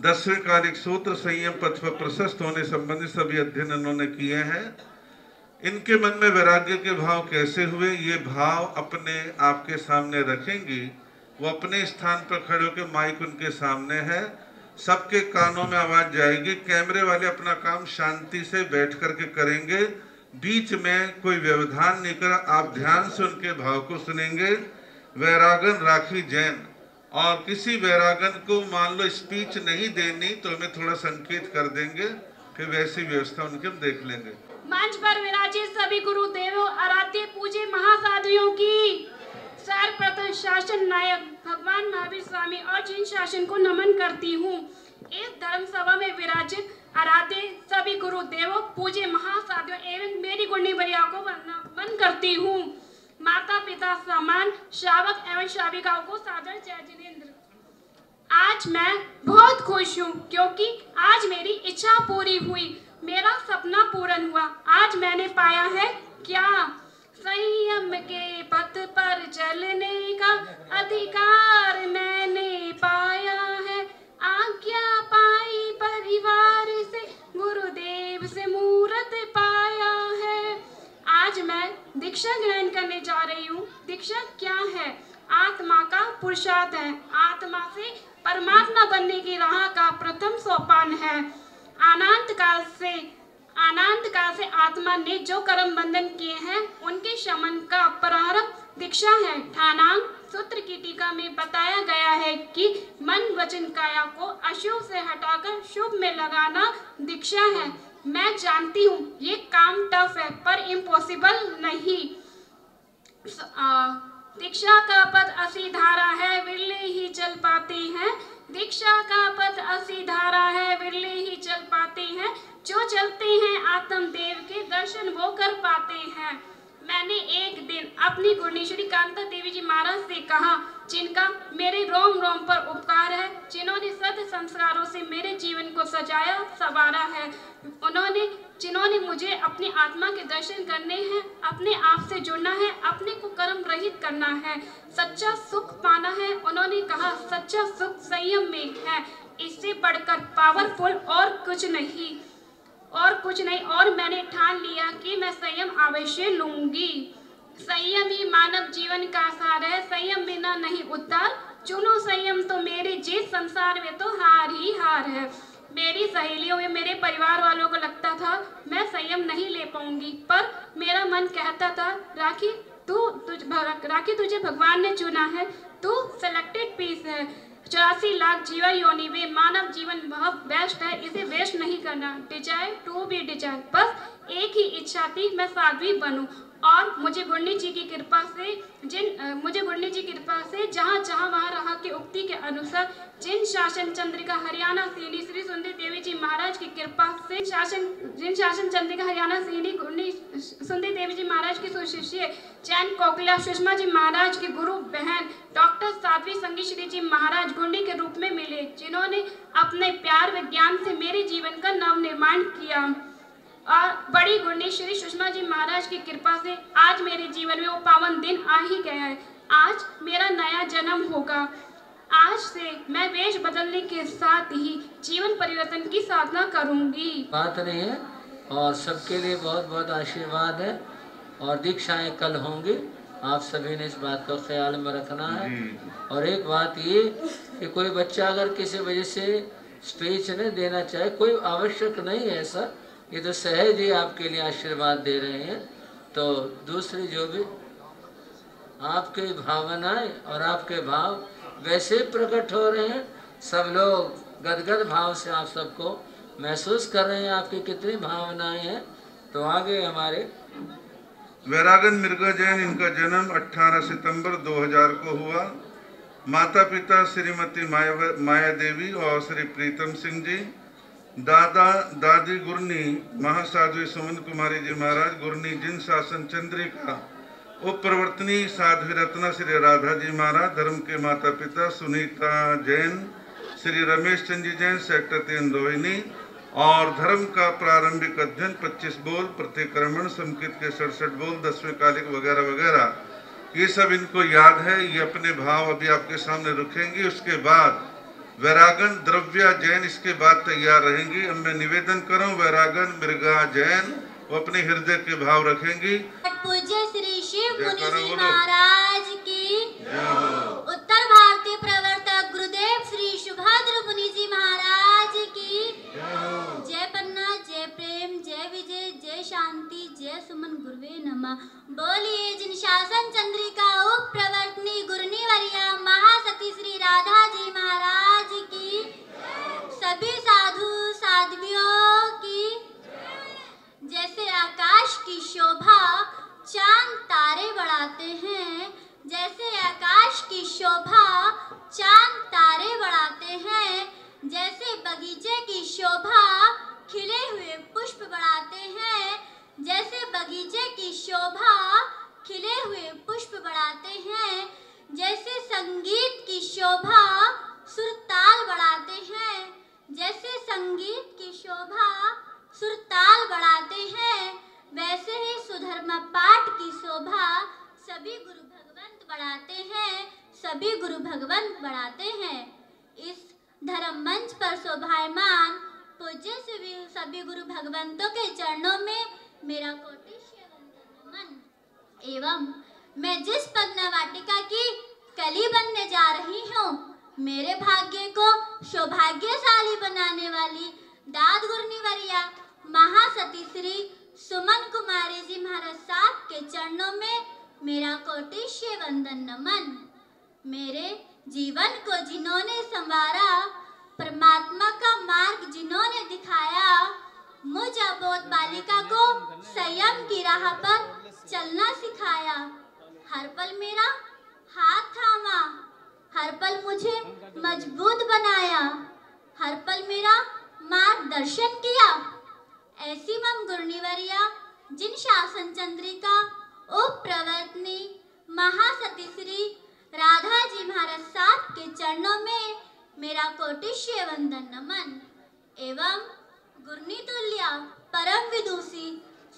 [SPEAKER 5] 10वें कालिक सूत्र, संयम पथ पर प्रशस्त होने संबंधित सभी अध्ययन उन्होंने किए हैं। इनके मन में वैराग्य के भाव कैसे हुए, ये भाव अपने आपके सामने रखेंगी। वो अपने स्थान पर खड़े होकर, माइक उनके सामने है, सबके कानों में आवाज जाएगी। कैमरे वाले अपना काम शांति से बैठ करके करेंगे, बीच में कोई व्यवधान नहीं कर, आप ध्यान से उनके भाव को सुनेंगे। वैरागन राखी जैन, और किसी वैरागन को मान लो स्पीच नहीं देनी तो हमें थोड़ा संकेत कर देंगे, फिर वैसी व्यवस्था उनके हम देख लेंगे।
[SPEAKER 6] मंच पर विराजित सभी गुरुदेवों, आराध्य पूज्य महासाधियों की सर्वप्रथम शासन नायक भगवान महावीर स्वामी और जिन शासन को नमन करती हूँ। इस धर्म सभा में विराजित आराध्य सभी गुरुदेवों, पूज्य महासाधियों एवं मेरी गुणी वरिया को नमन करती हूँ। माता पिता समान श्रावक एवं श्राविकाओं को सादर जय जिनेंद्र। आज मैं बहुत खुश हूँ क्योंकि आज मेरी इच्छा पूरी हुई, मेरा सपना पूर्ण हुआ। आज मैंने पाया है क्या, संयम के पथ पर चलने का अधिकार मैंने पाया है। आज्ञा पाई परिवार से, गुरुदेव से मूर्त पाया है। आज मैं दीक्षा ग्रहण करने जा रही हूँ। दीक्षा क्या है? आत्मा का पुरुषार्थ है, आत्मा से परमात्मा बनने की राह का प्रथम सोपान है। अनंत काल से आत्मा ने जो कर्म बंधन किए हैं उनके शमन का प्रारंभ दीक्षा है। ठाणांग सूत्र की टीका में बताया गया है कि मन वचन काया को अशुभ से हटाकर शुभ में लगाना दीक्षा है। मैं जानती हूँ ये काम टफ है पर इम्पॉसिबल नहीं। दीक्षा का पथ असी धारा है, विरले ही चल पाते हैं। दीक्षा का पथ असी धारा है, विरले ही चल पाते हैं। जो चलते हैं आत्मदेव के दर्शन वो कर पाते हैं। मैंने एक दिन अपनी गुरणेश्वरी कांता देवी जी महाराज से कहा, जिनका मेरे रोम रोम पर उपकार है, जिन्होंने सद संस्कारों से मेरे जीवन को सजाया संवारा है, जिन्होंने मुझे अपनी आत्मा के दर्शन करने हैं, अपने आप से जुड़ना है, अपने को कर्म रहित करना है, सच्चा सुख पाना है। उन्होंने कहा सच्चा सुख संयम में है, इससे बढ़कर पावरफुल और कुछ नहीं। और मैंने ठान लिया कि मैं संयम अवश्य लूंगी। संयम ही मानव जीवन का सार है, संयम बिना नहीं उद्धार। चुनो संयम तो मेरे जीत, संसार में तो हार ही हार है। मेरी सहेलियों में मेरे परिवार वालों को लगता था मैं संयम नहीं ले पाऊंगी, पर मेरा मन कहता था राखी तुझे भगवान ने चुना है, तू सिलेक्टेड पीस है। 84 लाख जीवन योनि में मानव जीवन बहुत बेस्ट है, इसे वेस्ट नहीं करना। डिजायर टू बी डिजायर, बस एक ही इच्छा थी, मैं साध्वी बनूं। और मुझे गुरनी जी की कृपा से जहाँ जहाँ वहाँ रहा की उक्ति के अनुसार जिन शासन चंद्रिका हरियाणा सीढ़ी श्री सुंदरी देवी जी महाराज की कृपा से जिन शासन चंद्रिका हरियाणा सीढ़ी गुरनी सुंदरी देवी जी महाराज की सुशिष्य जैन कोकिला सुषमा जी महाराज की गुरु बहन डॉक्टर साध्वी संगी श्री जी महाराज गुरनी के रूप में मिले, जिन्होंने अपने प्यार व ज्ञान से मेरे जीवन का नव निर्माण किया। और बड़ी गुरनी श्री सुषमा जी महाराज की कृपा से आज मेरे जीवन में वो पावन दिन आ ही गया है। आज मेरा नया जन्म होगा। आज से मैं वेश बदलने के साथ ही जीवन परिवर्तन की साधना करूंगी।
[SPEAKER 1] बात नहीं है और सबके लिए बहुत बहुत आशीर्वाद है और दीक्षाएं कल होंगी। आप सभी ने इस बात का ख्याल में रखना है। और एक बात ये कि कोई बच्चा अगर किसी वजह से स्पीच नहीं देना चाहे, कोई आवश्यक नहीं है ऐसा, ये तो सहज ही आपके लिए आशीर्वाद दे रहे हैं। तो दूसरी जो भी आपकी भावनाएं और आपके भाव वैसे प्रकट हो रहे हैं, सब लोग गदगद भाव से आप सबको महसूस कर रहे हैं आपकी कितनी भावनाएं हैं। तो आगे हमारे
[SPEAKER 5] वैरागन मिर्गा जैन, इनका जन्म 18 सितंबर 2000 को हुआ। माता पिता श्रीमती माया देवी और श्री प्रीतम सिंह जी। दादा दादी गुरनी महासाध्वी सुमन कुमारी जी महाराज गुरनी जिन शासन चंद्रिका उप प्रवर्तनी साध्वी रत्ना श्री राधा जी महाराज। धर्म के माता पिता सुनीता जैन, श्री रमेश चंद जी जैन, सेक्टर 3 रोहिणी। और धर्म का प्रारंभिक अध्ययन 25 बोल, प्रतिक्रमण, संस्कृत के 67 बोल, 10वें कालिक वगैरह वगैरह, ये सब इनको याद है। ये अपने भाव अभी आपके सामने रखेंगे। उसके बाद वैरागन द्रव्या जैन इसके बाद तैयार रहेंगी। अब मैं निवेदन करूं वैरागन मृगा जैन वो अपने हृदय के भाव रखेंगी।
[SPEAKER 7] पूज्य श्री शिव मुनि जी महाराज की, उत्तर भारतीय प्रवर्तक गुरुदेव श्री सुभद्र मुनि जी महाराज की जय। पन्ना, जय प्रेम, जय विजय, जय शांति, जय सुमन गुरुवे नमः। बोलिए जिन शासन चंद्रिका उप प्रवर्तनी गुरनी वरिया महासती श्री राधा जी महाराज की, सभी साधु साध्वियों की। जैसे आकाश की शोभा चांद तारे बढ़ाते हैं, जैसे आकाश की शोभा चांद तारे बढ़ाते हैं, जैसे बगीचे की शोभा खिले हुए पुष्प बढ़ाते हैं, जैसे बगीचे की शोभा खिले हुए पुष्प बढ़ाते हैं, जैसे संगीत की शोभा सुर ताल बढ़ाते हैं, जैसे संगीत की शोभा सुर ताल बढ़ाते हैं, वैसे ही सुधर्म पाठ की शोभा सभी गुरु भगवंत बढ़ाते हैं, सभी गुरु भगवंत बढ़ाते हैं। इस धर्म मंच पर शोभायमान पूज्य सभी गुरु भगवंतों के चरणों में मेरा कोटिश्य वंदन नमन। एवं मैं जिस पद्मा वाटिका की कली बनने जा रही हूँ, मेरे भाग्य को सौभाग्यशाली बनाने वाली दाद गुरनी वरिया महासती श्री सुमन कुमारी जी महाराज साहब के चरणों में मेरा कोटिश्य वंदन नमन। मेरे जीवन को जिन्होंने संवारा, परमात्मा का मार्ग जिन्होंने दिखाया, मुझ अबोध बालिका को संयम की राह पर चलना सिखाया। हर पल मेरा हाथ थामा, हर पल मुझे मजबूत बनाया, हर पल मेरा मार्गदर्शन किया। ऐसी मम गुरनीवरिया जिन शासन चंद्रिका उप प्रवर्तनी महासती श्री राधा जी महाराज साहब के चरणों में मेरा कोटिश्य वंदन नमन। एवं गुरनी तुल्या परम विदुषी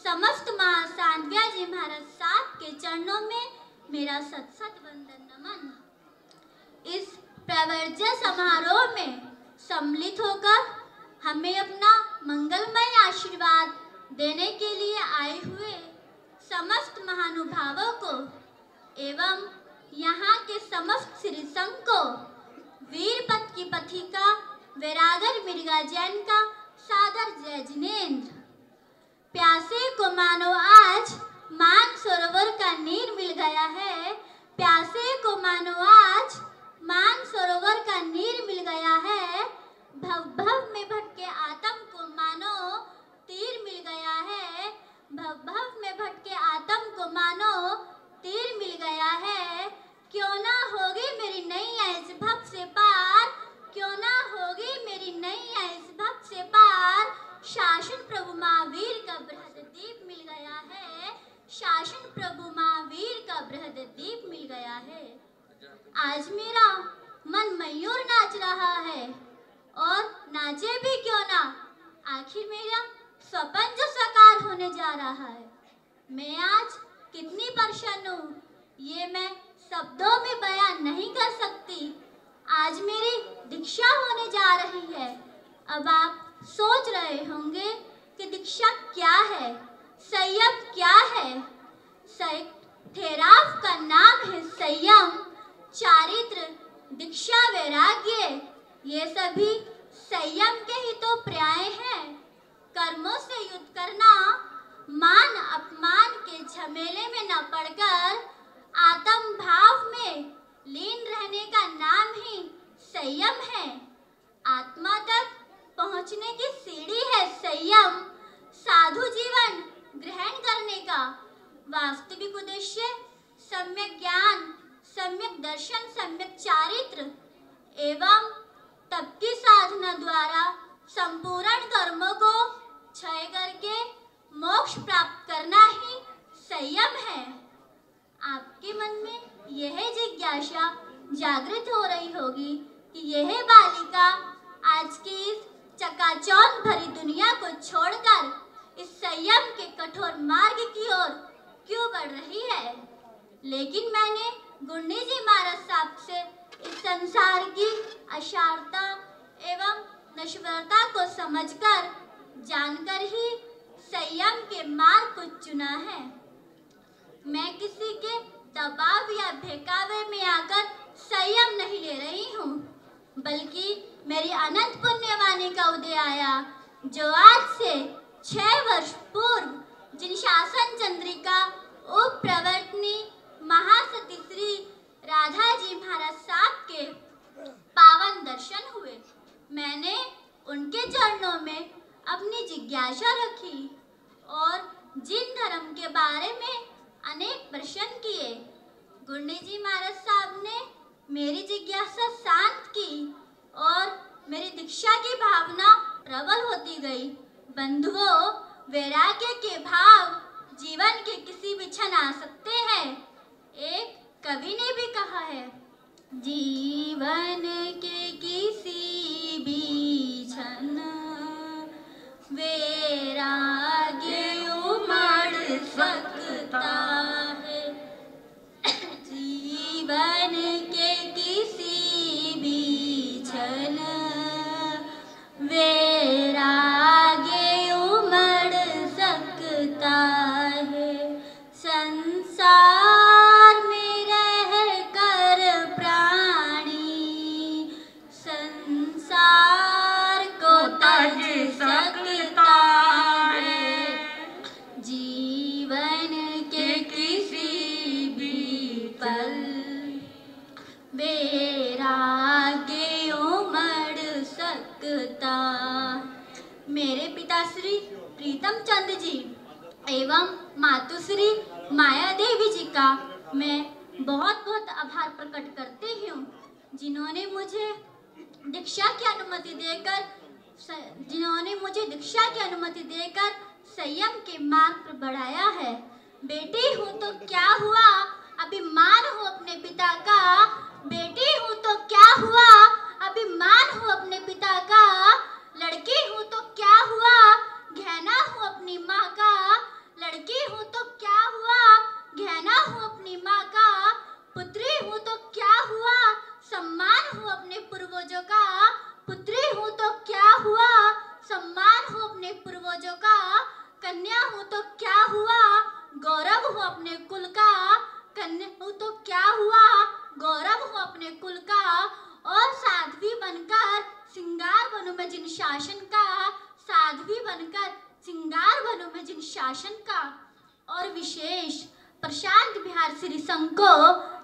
[SPEAKER 7] समस्त महासांध्या जी महाराज साहब के चरणों में मेरा सत सत वंदन नमन। इस प्रवर्ज्य समारोह में सम्मिलित होकर हमें अपना मंगलमय आशीर्वाद देने के लिए आए हुए समस्त महानुभावों को एवं यहाँ के समस्त श्री संघ को, वीरपत की पथिका वैरागर मिर्गा जैन का सादर जय जिनेन्द्र। प्यासे को मानो आज मान सरोवर का नीर मिल गया है, प्यासे को मानो आज मान सरोवर का नीर मिल गया है। भव भव में भटके आत्म को मानो तीर मिल गया है। भव भव में भटके आत्म को मानो तीर मिल गया है। क्यों ना होगी मेरी नैया इस भव से पार, क्यों ना होगी मेरी नैया इस भव से पार। शासन प्रभु महावीर का बृहद दीप मिल गया है। शासन प्रभु महावीर का बृहद दीप मिल गया है। आज मेरा मन मयूर नाच रहा है, और नाचे भी क्यों ना, आखिर मेरा स्वप्न जो साकार होने जा रहा है। मैं आज कितनी प्रसन्न हूँ, ये मैं शब्दों में बयान नहीं कर सकती। आज मेरी दीक्षा होने जा रही है। अब आप सोच रहे होंगे कि दीक्षा क्या है, संयम क्या है। ठहराव का नाम है संयम, चारित्र, दीक्षा, वैराग्य, ये सभी संयम के ही तो पर्याय हैं। कर्मों से युद्ध करना, मान अपमान के झमेले में न पड़कर आत्म भाव में लीन रहने का नाम ही संयम है। आत्मा तक पहुंचने की सीढ़ी है संयम। साधु जीवन ग्रहण करने का वास्तविक उद्देश्य सम्यक ज्ञान, सम्यक दर्शन, सम्यक चारित्र एवं तप की साधना द्वारा संपूर्ण कर्मों को क्षय करके मोक्ष प्राप्त करना ही संयम है। आपके मन में यह जिज्ञासा जागृत हो रही होगी कि यह बालिका आज की इस चकाचौंध भरी दुनिया को छोड़कर इस संयम के कठोर मार्ग की ओर क्यों बढ़ रही है। लेकिन मैंने गुंडी जी महाराज साहब से इस संसार की असारता एवं नश्वरता को समझकर, जानकर ही संयम के मार्ग को चुना है। मैं किसी के दबाव या बहकावे में आकर संयम नहीं ले रही हूँ, बल्कि मेरी अनंत पुण्यवाणी का उदय आया, जो आज से 6 वर्ष पूर्व जिन शासन चंद्रिका उप प्रवर्तनी महासती श्री राधा जी महाराज साहब के पावन दर्शन हुए। मैंने उनके चरणों में अपनी जिज्ञासा रखी और जिन धर्म के बारे में अनेक प्रश्न किए, गुंडी जी महाराज साहब ने मेरी जिज्ञासा शांत की और मेरी दीक्षा की भावना प्रबल होती गई। बंधुओं, वैराग्य के भाव जीवन के किसी भी क्षण आ सकते हैं। एक कवि ने भी कहा है, जीवन के किसी भी क्षण वैराग्य उमड़ सकता है। जीवन के किसी भी क्षण वैराग्य उमड़ सकता है। संसार में रह कर प्राणी संसार को तज सकता है। जीवन के किसी भी पल वैराग्य उमड़ सकता। मेरे पिताश्री प्रीतम चंद जी एवं मातुश्री माया देवी जी का मैं बहुत बहुत आभार प्रकट करती हूँ, जिन्होंने मुझे दीक्षा की अनुमति देकर संयम के मार्ग पर बढ़ाया है। बेटी हूँ तो क्या हुआ, अभिमान हूँ अपने पिता का। बेटी हूँ तो क्या हुआ, अभिमान हूँ अपने पिता का। लड़की हूँ तो क्या हुआ, गहना हूँ अपनी माँ का। लड़की हूँ तो क्या हुआ, गहना हूँ अपनी माँ का। पुत्री हूँ तो क्या हुआ, सम्मान हूँ अपने पूर्वजों का। पुत्री हूँ तो क्या हुआ, सम्मान हूँ अपने पूर्वजों का। कन्या हूँ तो क्या हुआ, गौरव हूँ अपने कुल का। कन्या हूँ तो क्या हुआ, गौरव हूँ अपने कुल का। और साध्वी बनकर सिंगार बनूं मैं जिन शासन का। साध्वी बनकर सिंगार बनूं मैं जिन शासन का। और विशेष प्रशांत बिहार श्री संघ को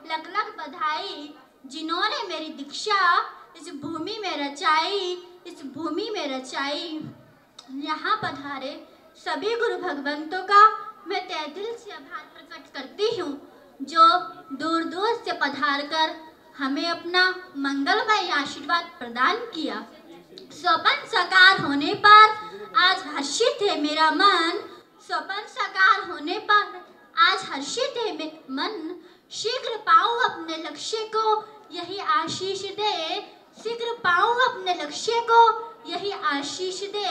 [SPEAKER 7] लख लख बधाई, जिन्होंने मेरी दीक्षा इस भूमि में रचाई, यहाँ पधारे सभी गुरु भगवंतों का मैं तहे दिल से आभार प्रकट करती हूँ, जो दूर दूर से पधार कर हमें अपना मंगलमय आशीर्वाद प्रदान किया। स्वप्न साकार होने पर आज हर्षित है मेरा मन, स्वप्न साकार होने पर आज हर्षित है मन। शीघ्र पाऊं अपने लक्ष्य को यही आशीष दे, शीघ्र पाऊं अपने लक्ष्य को यही आशीष दे।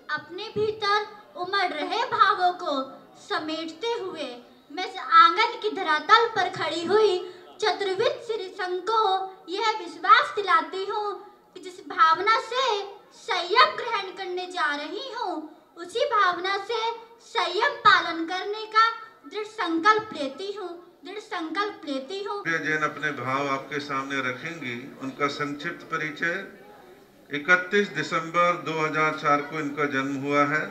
[SPEAKER 7] अपने भीतर उमड़ रहे भावों को समेटते हुए मैं इस आंगन की धरातल पर खड़ी हुई चतुर्विद श्री संघ को यह विश्वास दिलाती हूँ कि जिस भावना से संयम ग्रहण करने जा रही हूँ, उसी भावना से संयम पालन करने का दृढ़ संकल्प लेती हूँ।
[SPEAKER 5] जैन अपने भाव आपके सामने रखेंगी। उनका संक्षिप्त परिचय: 31 दिसंबर 2004 को इनका जन्म हुआ है।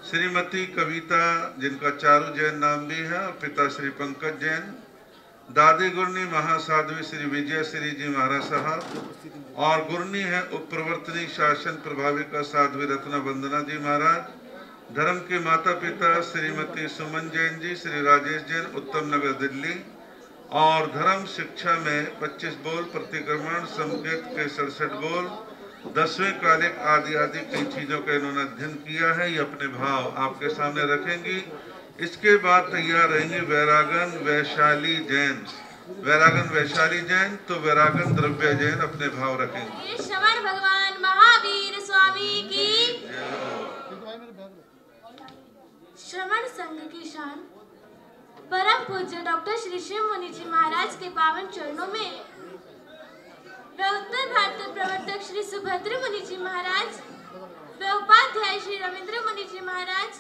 [SPEAKER 5] श्रीमती कविता, जिनका चारू जैन नाम भी है, और पिता श्री पंकज जैन। दादी गुरनी महासाध्वी श्री विजय श्री जी महाराज साहब, और गुरनी है उप प्रवर्तनी शासन प्रभाविका साध्वी रत्ना वंदना जी महाराज। धर्म के माता पिता श्रीमती सुमन जैन जी, श्री राजेश जैन, उत्तम नगर दिल्ली। और धर्म शिक्षा में 25 बोल, प्रतिक्रमण, संकेत के 67 बोल, 10वें कालिक आदि कई चीजों का इन्होंने अध्ययन किया है। ये अपने भाव आपके सामने रखेंगी। इसके बाद तैयार रहेंगे वैरागन वैशाली जैन। तो वैरागन द्रव्य जैन अपने भाव रखेंगे।
[SPEAKER 6] श्रवण भगवान महावीर स्वामी की, श्रवण संघ की शान परम पूज्य डॉक्टर श्री शिव मुनि जी महाराज के पावन चरणों में व उत्तर भारतीय प्रवर्तक श्री सुभद्र मुनि जी महाराज व उपाध्याय श्री रविंद्र मुनि जी महाराज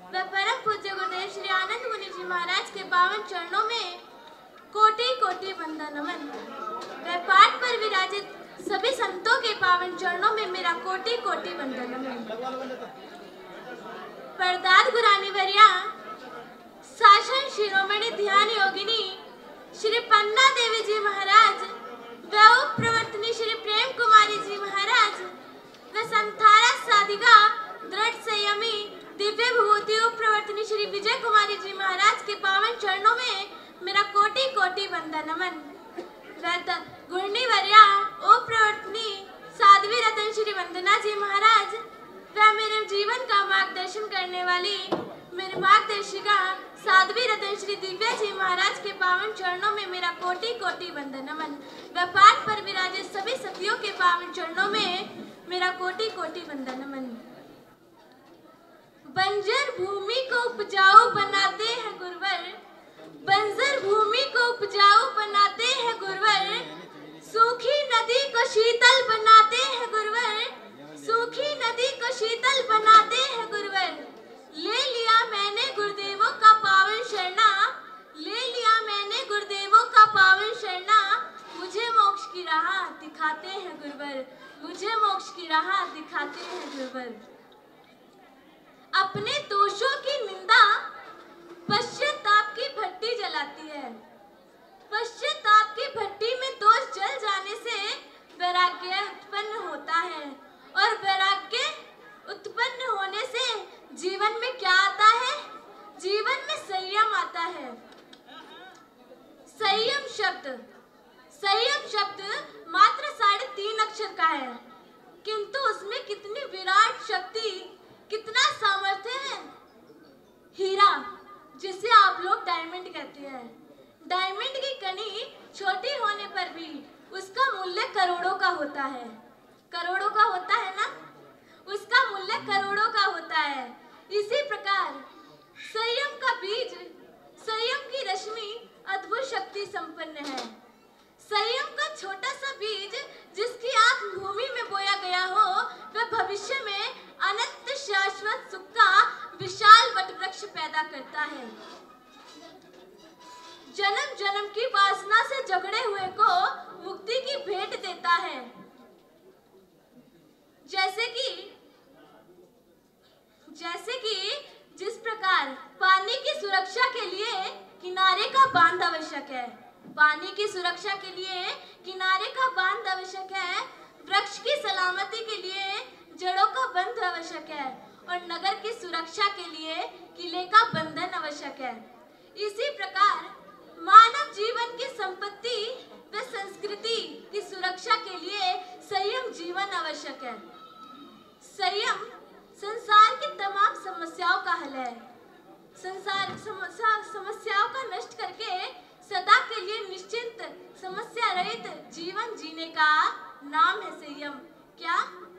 [SPEAKER 6] व परम पूज्य गुरुदेव श्री आनंद मुनि जी महाराज के पावन चरणों में कोटि कोटि वंदन नमन। व पाठ पर विराजित सभी संतों के पावन चरणों में मेरा कोटि कोटि वंदन नमन। परदाद गुरानी वरिया शासन शिरोमणि ध्यान योगिनी श्री पन्ना देवी जी महाराज व उप प्रवर्तनी श्री प्रेम कुमारी जी महाराज व संथारा साधिका दृढ़ संयमी दिव्य विभूति उप प्रवर्तनी श्री विजय कुमारी जी महाराज के पावन चरणों में मेरा कोटि कोटि वंदन नमन। गुरनी वरिया उप प्रवर्तनी साध्वी रतन श्री वंदना जी महाराज व मेरे जीवन का मार्गदर्शन करने वाली मेरी मार्गदर्शिका साध्वी रतन श्री दिव्या जी महाराज के पावन चरणों में मेरा कोटि कोटि वंदन नमन। व पाठ पर विराजित सभी सखियों के पावन चरणों में मेरा कोटि कोटि वंदन नमन। बंजर भूमि को उपजाऊ बनाते हैं गुरुवर, बंजर भूमि को उपजाऊ बनाते हैं गुरुवर, सूखी नदी को शीतल बनाते हैं गुरुवर, सूखी नदी को शीतल बनाते हैं गुरुवर। ले लिया मैंने गुरुदेवों का पावन शरणा, ले लिया मैंने गुरुदेवों का पावन शरणा, मुझे मोक्ष की राह दिखाते हैं गुरुवर, मुझे मोक्ष की राह दिखाते हैं गुरुवर। अपने दोषों की निंदा पश्चाताप की भट्टी जलाती है, पश्चाताप की भट्टी में दोष जल जाने से वैराग्य उत्पन्न होता है, और वैराग्य उत्पन्न होने से जीवन में क्या आता है? जीवन में संयम आता है। संयम शब्द मात्र 3.5 अक्षर का है, किंतु उसमें कितनी विराट शक्ति, कितना सामर्थ्य है। हीरा, जिसे आप लोग डायमंड कहते हैं, डायमंड की कणी छोटी होने पर भी उसका मूल्य करोड़ों का होता है, करोड़ों का होता है ना, उसका मूल्य करोड़ों का होता है। इसी प्रकार संयम का बीज, संयम की रश्मि अद्भुत शक्ति संपन्न है। संयम का छोटा सा बीज जिसकी आँख भूमि में बोया गया हो, वह भविष्य में अनंत शाश्वत सुख का विशाल वटवृक्ष पैदा करता है। जन्म जन्म की वासना से जकड़े हुए को मुक्ति की भेंट देता है। जैसे कि जिस प्रकार पानी की सुरक्षा के लिए किनारे का बांध आवश्यक है,
[SPEAKER 7] पानी की सुरक्षा के लिए किनारे का बांध आवश्यक है, वृक्ष की सलामती के लिए जड़ों का बंध आवश्यक है और नगर की सुरक्षा के लिए किले का बंधन आवश्यक है। इसी प्रकार मानव जीवन की संपत्ति व संस्कृति की सुरक्षा के लिए संयम जीवन आवश्यक है। संयम संसार की तमाम समस्याओं का हल है। समस्याओं का नष्ट करके सदा के लिए निश्चिंत समस्या रहित जीवन जीने का नाम है संयम। क्या?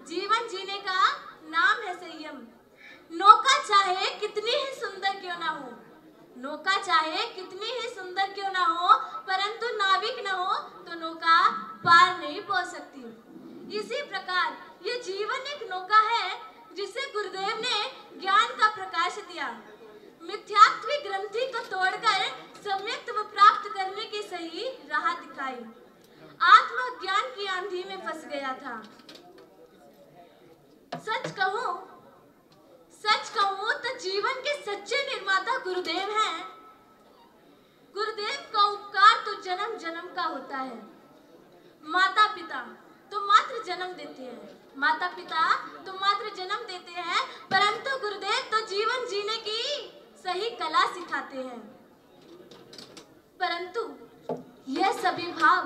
[SPEAKER 7] जीवन जीने का नाम है संयम। नौका चाहे कितनी ही सुंदर क्यों ना हो, नौका चाहे कितनी ही सुंदर क्यों ना हो, परंतु नाविक न हो तो नौका पार नहीं पहुंच सकती। इसी प्रकार ये जीवन एक नौका है जिसे गुरुदेव ने ज्ञान का प्रकाश दिया, मिथ्यात्व ग्रंथि को तोड़कर सम्यक्त्व प्राप्त करने की सही राह दिखाई। आत्मज्ञान की आंधी में फंस गया था। सच कहूं तो जीवन के सच्चे निर्माता गुरुदेव हैं। गुरुदेव का उपकार तो जन्म जन्म का होता है। माता पिता तो मात्र जन्म देते हैं, परंतु गुरुदेव तो जीवन जीने की सही कला सिखाते हैं। परंतु यह सभी भाव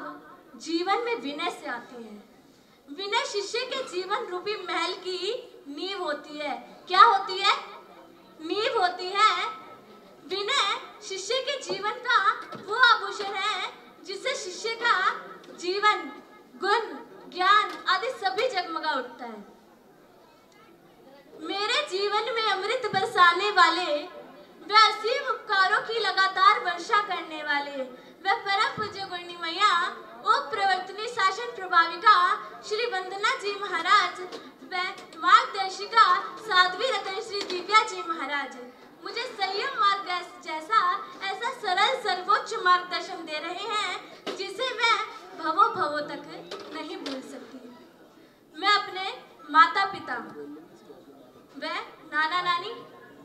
[SPEAKER 7] जीवन में विनय से आते हैं। विनय शिष्य के जीवन रूपी महल की नींव होती है। क्या होती है? नींव होती है। विनय शिष्य के जीवन का वो आभूषण है जिससे शिष्य का जीवन, गुण, ज्ञान आदि सभी जगमगा उठता है। मेरे जीवन में अमृत बरसाने वाले व असीम उपकारों की लगातार वर्षा करने वाले व परम पूज्य गुरनी मैया उप प्रवर्तनी शासन प्रभाविका श्री वंदना जी महाराज व मार्गदर्शिका साध्वी रतन श्री दिव्या जी महाराज मुझे संयम मार्ग जैसा ऐसा सरल सर्वोच्च मार्गदर्शन दे रहे हैं जिसे मैं भवों भवों तक नहीं भूल सकती। मैं अपने माता पिता व नाना नानी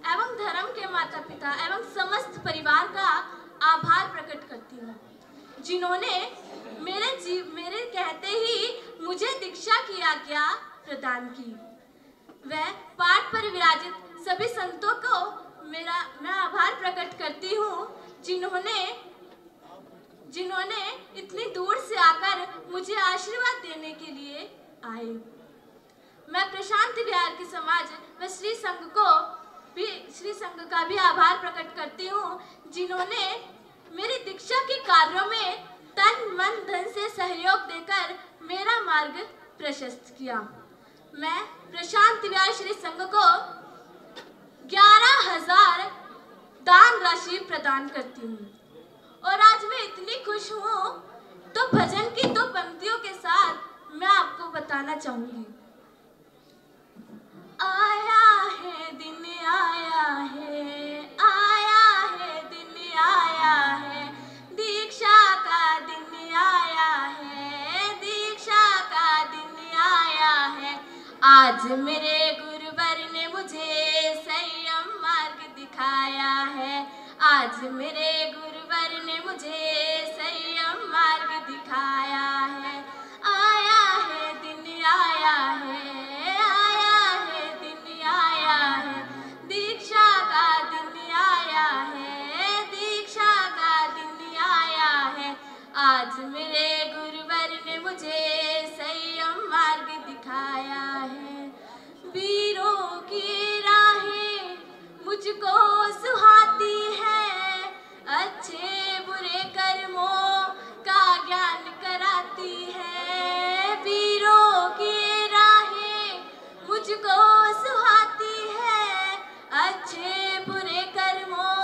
[SPEAKER 7] एवं धर्म के माता पिता एवं समस्त परिवार का आभार प्रकट करती हूँ, जिन्होंने मेरे कहते ही मुझे दीक्षा की आज्ञा प्रदान की। वह पाठ पर विराजित सभी संतों को मैं आभार प्रकट करती हूँ जिन्होंने इतनी दूर से आकर मुझे आशीर्वाद देने के लिए आए। मैं प्रशांत विहार के समाज व श्री संघ का भी आभार प्रकट करती हूँ, जिन्होंने मेरी दीक्षा के कार्यों में तन मन धन से सहयोग देकर मेरा मार्ग प्रशस्त किया। मैं प्रशांत विहार श्री संघ को 11,000 दान राशि प्रदान करती हूँ और आज मैं इतनी खुश हूँ तो भजन की 2 पंक्तियों के साथ मैं आपको बताना चाहूंगी। आया है दिन आया है, आया है दिन आया है, दीक्षा का दिन आया है, दीक्षा का दिन आया है। आज मेरे गुरुवर ने मुझे संयम मार्ग दिखाया है, आज मेरे गुरुवर ने मुझे संयम मार्ग दिखाया है। आया है दिन आया है, दीक्षा का दिन आया है, दीक्षा का दिन आया है। आज मेरे गुरुवर ने मुझे संयम मार्ग दिखाया है। वीरों की राहें मुझको सुहाती है, अच्छे बुरे कर्मों का ज्ञान कराती है। वीरों की राहें मुझको सुहाती है, अच्छे बुरे कर्मों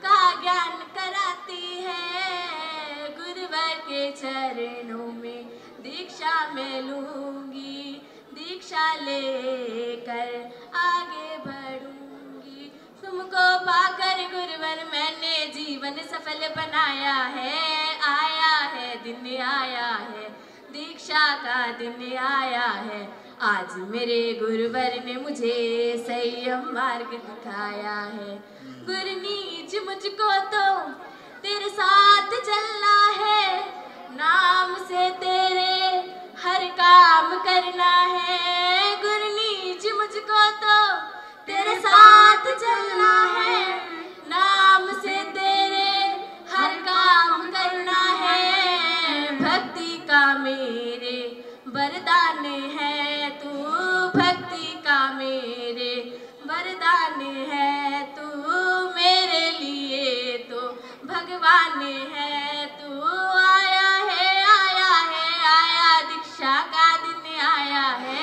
[SPEAKER 7] का ज्ञान कराती है। गुरुवर के चरणों में दीक्षा मैं लूंगी, दीक्षा लेकर आगे बढ़ूंगी। तुमको पाकर गुरुवर मैंने जीवन सफल बनाया है। आया है दिन आया है, दीक्षा का दिन आया है। आज मेरे गुरुवर ने मुझे संयम मार्ग दिखाया है। गुरनीज मुझको तो तेरे साथ चलना है, नाम से तेरे हर काम करना है, गुरनीज मुझको तो तेरे साथ चलना है। नाम से तेरे हर काम करना है, भक्ति का मेरे वरदान है तू, भक्ति का मेरे वरदान है तू, मेरे लिए तो भगवान है तू। आया है आया है आया, दीक्षा का दिन आया है,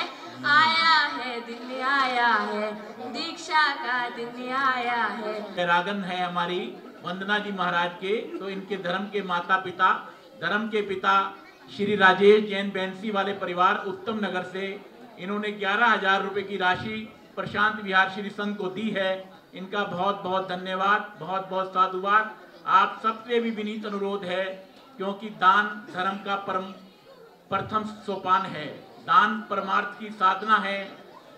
[SPEAKER 7] आया है दिन आया है, दीक्षा का दिन आया है।
[SPEAKER 2] बैरागन है हमारी वंदना जी महाराज के, तो इनके धर्म के माता पिता, धर्म के पिता श्री राजेश जैन बैंसी वाले परिवार उत्तम नगर से इन्होंने 11,000 रुपए की राशि प्रशांत विहार श्री संघ को दी है। इनका बहुत बहुत धन्यवाद, बहुत बहुत साधुवाद। आप सबसे भी विनीत अनुरोध है, क्योंकि दान धर्म का प्रथम सोपान है, दान परमार्थ की साधना है।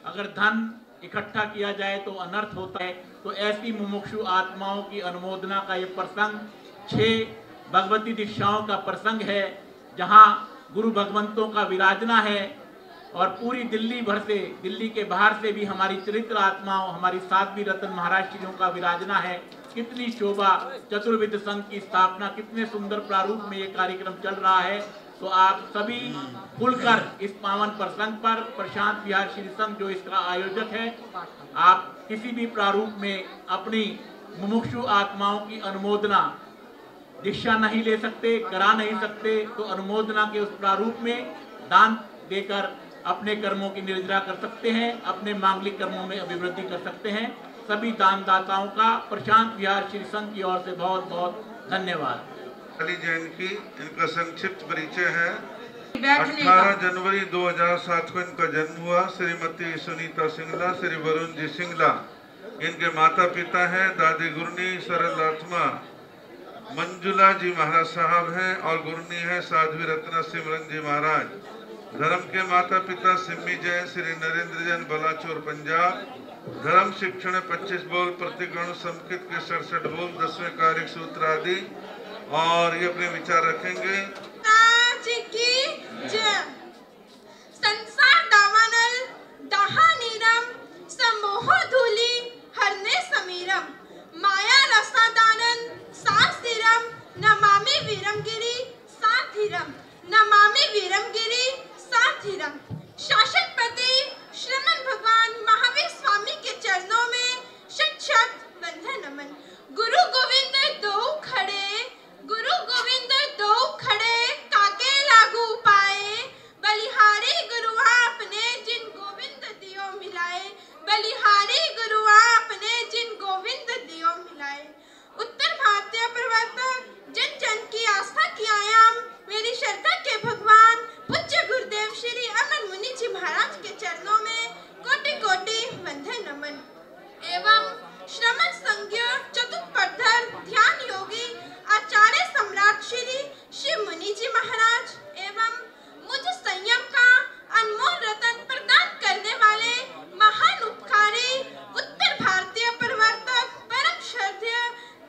[SPEAKER 2] अगर धन इकट्ठा किया जाए तो अनर्थ होता है, तो ऐसी मुमुक्षु आत्माओं की अनुमोदना का ये प्रसंग 6 भगवती दीक्षाओं का प्रसंग है, जहां गुरु भगवंतों का विराजना है। और पूरी दिल्ली भर से, दिल्ली के बाहर से भी हमारी चरित्र आत्माओं, हमारी साध्वी रतन महाराज श्रीयों का विराजना है। कितनी शोभा, चतुर्विध संघ की स्थापना, कितने सुंदर प्रारूप में ये कार्यक्रम चल रहा है। तो आप सभी खुलकर इस पावन प्रसंग पर, प्रशांत विहार श्री संघ जो इसका आयोजक है, आप किसी भी प्रारूप में अपनी मुमुक्षु आत्माओं की अनुमोदना, दीक्षा नहीं ले सकते, करा नहीं सकते, तो अनुमोदना के उस प्रारूप में दान देकर अपने कर्मों की निर्जरा कर सकते हैं, अपने मांगलिक कर्मों में अभिवृद्धि कर सकते हैं। सभी दानदाताओं का प्रशांत विहार श्री संघ की ओर से बहुत बहुत धन्यवाद।
[SPEAKER 5] अली जैन की इनका संक्षिप्त परिचय है। 18 जनवरी 2007 को इनका जन्म हुआ। श्रीमती सुनीता सिंगला, श्री वरुण जी सिंगला इनके माता पिता हैं। दादी गुरनी सरल आत्मा मंजुला जी महाराज साहब हैं और गुरनी है साध्वी रत्ना सिमरन जी महाराज। धर्म के माता पिता सिम्मी जैन, श्री नरेंद्र जैन बलाचौर पंजाब। धर्म शिक्षण 25 बोल, प्रतिगण संस्कृत के 67 बोल, 10वें कार्य सूत्र आदि। और ये अपने विचार रखेंगे।
[SPEAKER 8] संसार दावानल दहानीरम समोह धूली हरने समीरम, माया रसादानन सास्तिरम, नमामि वीरमगिरी साथिरम, नमामि वीरमगिरी साथिरम। शासनपति श्रीमन भगवान महावीर स्वामी के चरणों में शत बंधन नमन। गुरु गोविंद दो खड़े, गुरु गोविंद दो खड़े, काके लागू पाए, बलिहारी गुरु आपने जिन गोविंद दियो मिलाए, बलिहारी गुरु आपने जिन गोविंद दियो मिलाए। उत्तर भारतीय प्रवर्तक, जन जन की आस्था की आयाम, मेरी श्रद्धा के भगवान पूज्य गुरुदेव श्री अमर मुनि जी महाराज के चरणों में कोटि कोटि वंदन नमन। एवं श्रमण संज्ञ चतुष्पदर ध्यान योगी आचार्य सम्राट श्री मुनि जी महाराज एवं मुझ संयम का अनमोल रतन प्रदान करने वाले महान उपकारी उत्तर भारतीय प्रवर्तक परम श्रद्धेय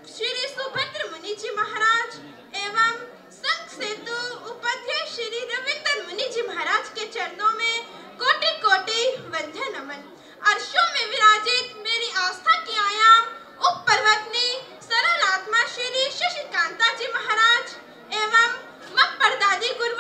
[SPEAKER 8] श्री सुभद्र मुनि जी महाराज एवं संघ सेतु उपाध्याय श्री रविंद्र मुनि जी महाराज के चरणों में कोटि कोटि वंदन नमन। अर्शों में विराजित मेरी आस्था की आयाम उप पर्वतनी सरल आत्मा श्री शशिकांता जी महाराज एवं मम परदादी गुरु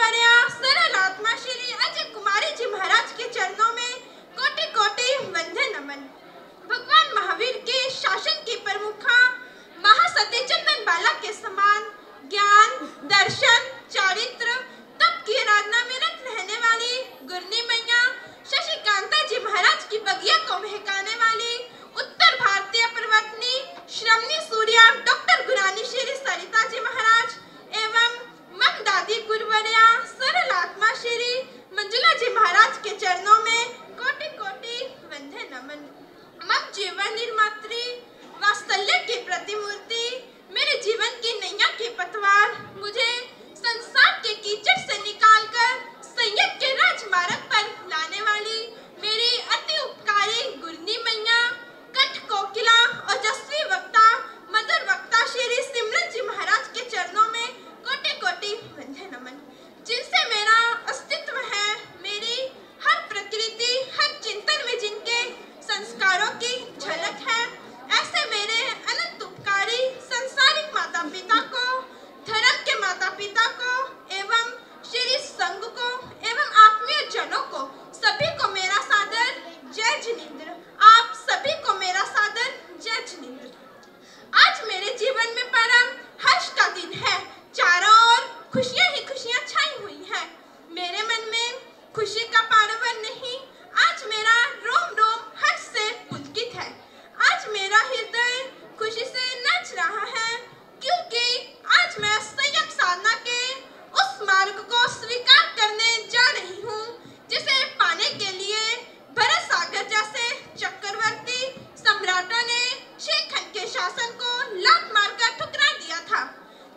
[SPEAKER 8] दुशासन को लात मारकर ठुकरा दिया था।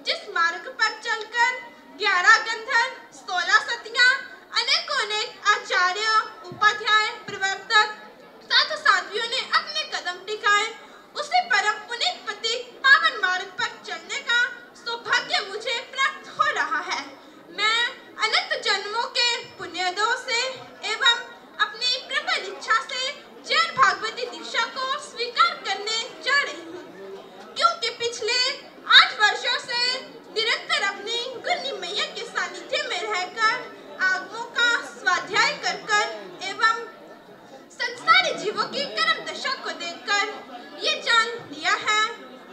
[SPEAKER 8] जिस मार्ग पर चलकर 11 गंधर्व, 16 सतियां, अनेक आचार्य, उपाध्याय, प्रवर्तक, साधु साध्वियों ने अपने कदम टिकाए, उसी परम पुनीत पति पावन मार्ग पर चलने का सौभाग्य मुझे प्राप्त हो रहा है। मैं अनंत जन्मों के पुण्योदय से एवं अपनी प्रबल इच्छा से जैन भागवती दीक्षा को स्वीकार करने जा रही हूँ, क्योंकि पिछले 8 वर्षों से निरंतर अपनी गुरनी मैया के सानिध्य में रहकर आगमों का स्वाध्याय कर एवं संसारी जीवों की कर्म दशा को देखकर ये जान लिया है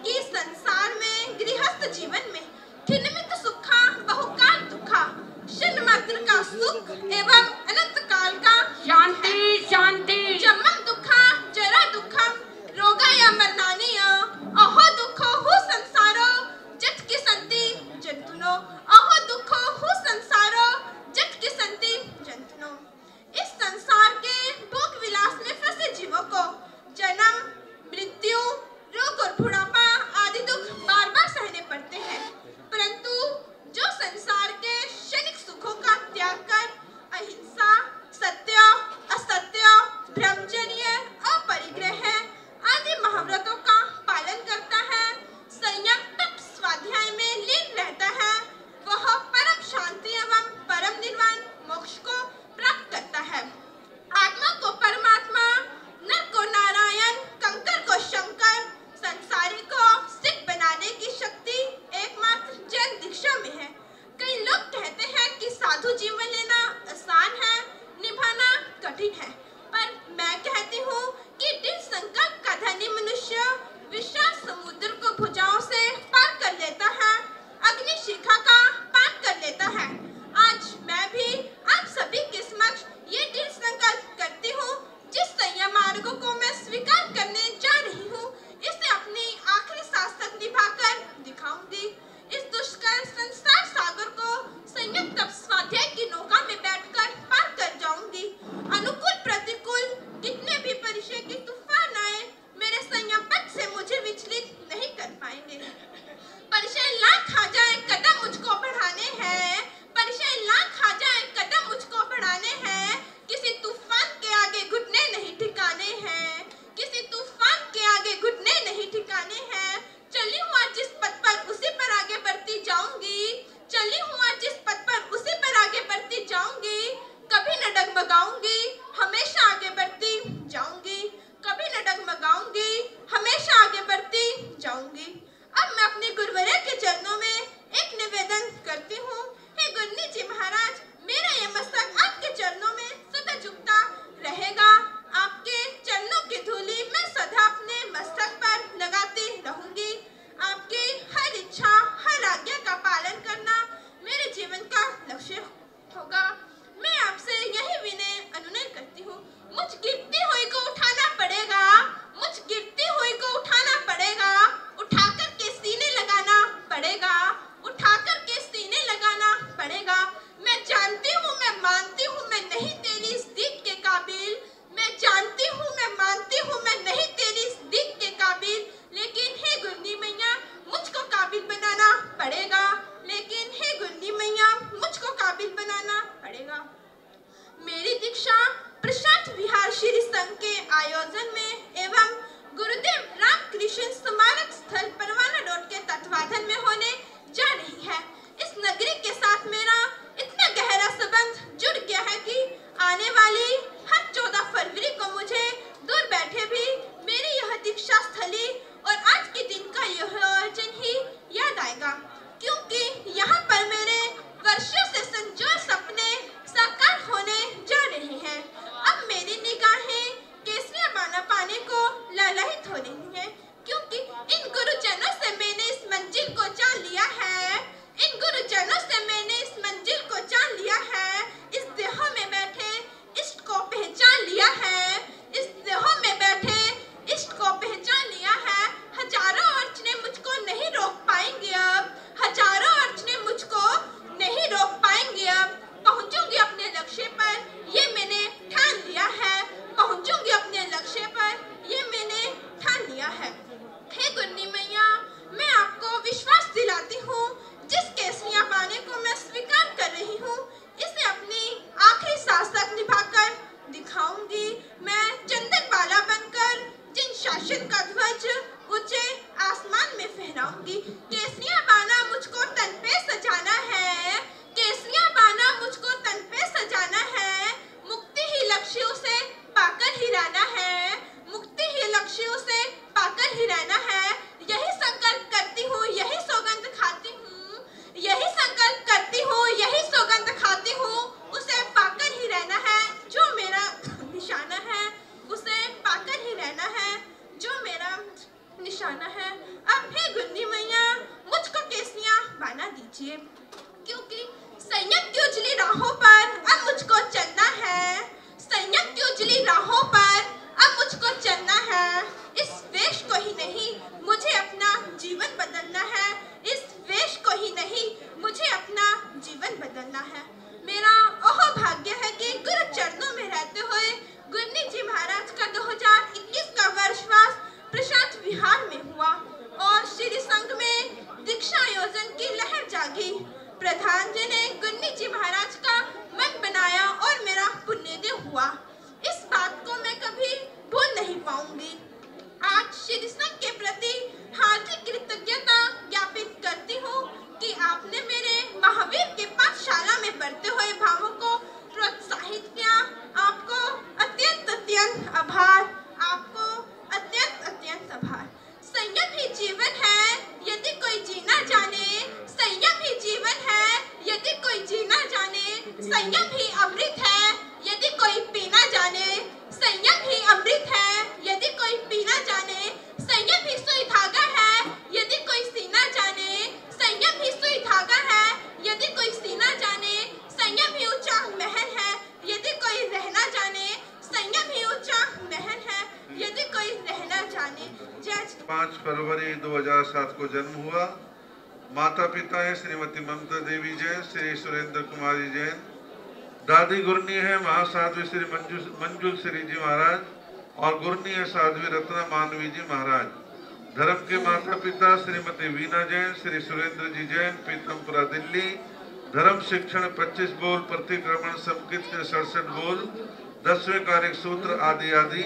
[SPEAKER 8] कि संसार में गृहस्थ जीवन में खिन्मित सुखा बहुकाल दुखा, क्षण मात्र का सुख एवं अनंत काल का
[SPEAKER 4] शांति शांति
[SPEAKER 8] जन्मं दुखा जरा दुखम रोगाय मरणानीय अहो दुखो हु संसारो जत की संति जंतुनो अहो दुखो हु संसारो जत की संति जंतुनो। इस संसार के भोग विलास में फंसे जीवों को जन्म, मृत्यु, रोग और बुढ़ापा आदि दुख बार बार सहने पड़ते हैं, परंतु जो संसार के क्षणिक सुखों का त्याग कर अहिंसा, सत्य, असत्य, ब्रह्मचर्य, अपरिग्रह आदि महाव्रतों का पालन करता है, संयम तप स्वाध्याय में लीन रहता है, वह परम शांति एवं परम निर्वाण मोक्ष को प्राप्त करता है। आत्मा को परमात्मा, नर को नारायण, कंकर को शंकर, संसारी ध्वज ऊंचे आसमान में फहराऊंगी। केसरिया बाना मुझको तन पे सजाना है, केसरिया बाना मुझको तन पे सजाना है। मुक्ति ही लक्ष्य उसे पाकर ही रहना है, मुक्ति ही लक्ष्य उसे पाकर ही रहना है। यही संकल्प करती हूँ, यही सौगंध खाती हूँ, यही संकल्प करती हूँ, यही सौगंध खाती हूँ, उसे पाकर ही रहना है। जो मेरा निशाना है उसे पाकर ही रहना है, जो मेरा निशाना है। अब भी गुन्नी मैया मुझको केसरिया बाना दीजिए, क्योंकि संयम की उजली राहों पर अब मुझको चलना है, संयम की उजली राहों पर अब मुझको चलना है। इस वेश को ही नहीं मुझे अपना जीवन बदलना है, इस वेश को ही नहीं मुझे अपना जीवन बदलना है। मेरा ओह भाग्य है कि गुरु चरणों में रहते हुए गुन्नी जी महाराज का 2021 का वर्षवास प्रशांत विहार में हुआ और श्री संघ में दीक्षा आयोजन की लहर जागी। प्रधान जी ने गुन्नी जी महाराज का मन बनाया और मेरा पुण्यदेव हुआ। इस बात को मैं कभी भूल नहीं पाऊंगी। आज श्री संघ के प्रति हार्दिक कृतज्ञता ज्ञापित करती हूँ कि आपने मेरे महावीर के पाठशाला में पढ़ते हुए भावों को प्रोत्साहित किया। आपको अत्यंत अत्यंत आभार, आपको अत्यंत अत्यंत आभार। संयम ही जीवन है यदि कोई जीना जाने, संयम ही जीवन है यदि कोई जीना जाने, संयम ही अमृत है यदि कोई पीना जाने, संयम ही अमृत है यदि कोई पीना जाने, संयम ही सुई धागा है यदि कोई सीना जाने, संयम ही सुई धागा है यदि कोई सीना जाने, संयम ही ऊंचा महल है यदि कोई रहना जाने, संयम ही ऊंचा महल है यदि कोई रहना जाने।
[SPEAKER 5] 5 फरवरी 2007 को जन्म हुआ। माता पिता है श्रीमती ममता देवी जैन, श्री सुरेंद्र कुमारी जैन। दादी गुरनी है महासाध्वी श्री मंजुल श्री जी महाराज और गुरनी है साध्वी रत्ना मानवी जी महाराज। धर्म के माता पिता श्रीमती वीना जैन, श्री सुरेंद्र जी जैन, पीतमपुरा दिल्ली। धर्म शिक्षण 25 बोल, प्रतिक्रमण समकित के 67 बोल, 10वें कार्यक सूत्र आदि आदि।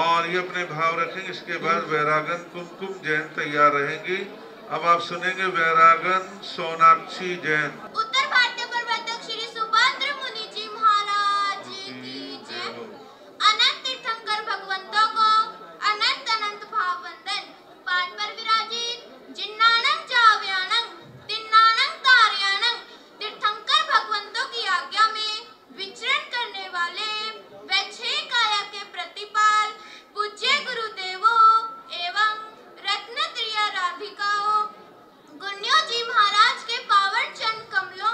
[SPEAKER 5] और ये अपने भाव रखेंगे। इसके बाद वैरागन कुमकुम जैन तैयार रहेंगी। अब आप सुनेंगे वैरागन सोनाक्षी जैन।
[SPEAKER 7] उत्तर भारतीय प्रवर्तक श्री सुभद्र मुनि जी महाराज की जय। अनंत तीर्थंकर भगवंतों को अनंत अनंत भाव वंदन। पाद पर विराजित जिन्नानंग जाव्यानंग तिन्नानंग तार्यानंग तीर्थंकर भगवंतों की आज्ञा में विचरण करने वाले वैच्छे काया के प्रतिपाल पूज्य गुरुदेवों एवं रत्नत्रिय राधिकाओं, गुन्नियों जी महाराज के पावन चरण कमलों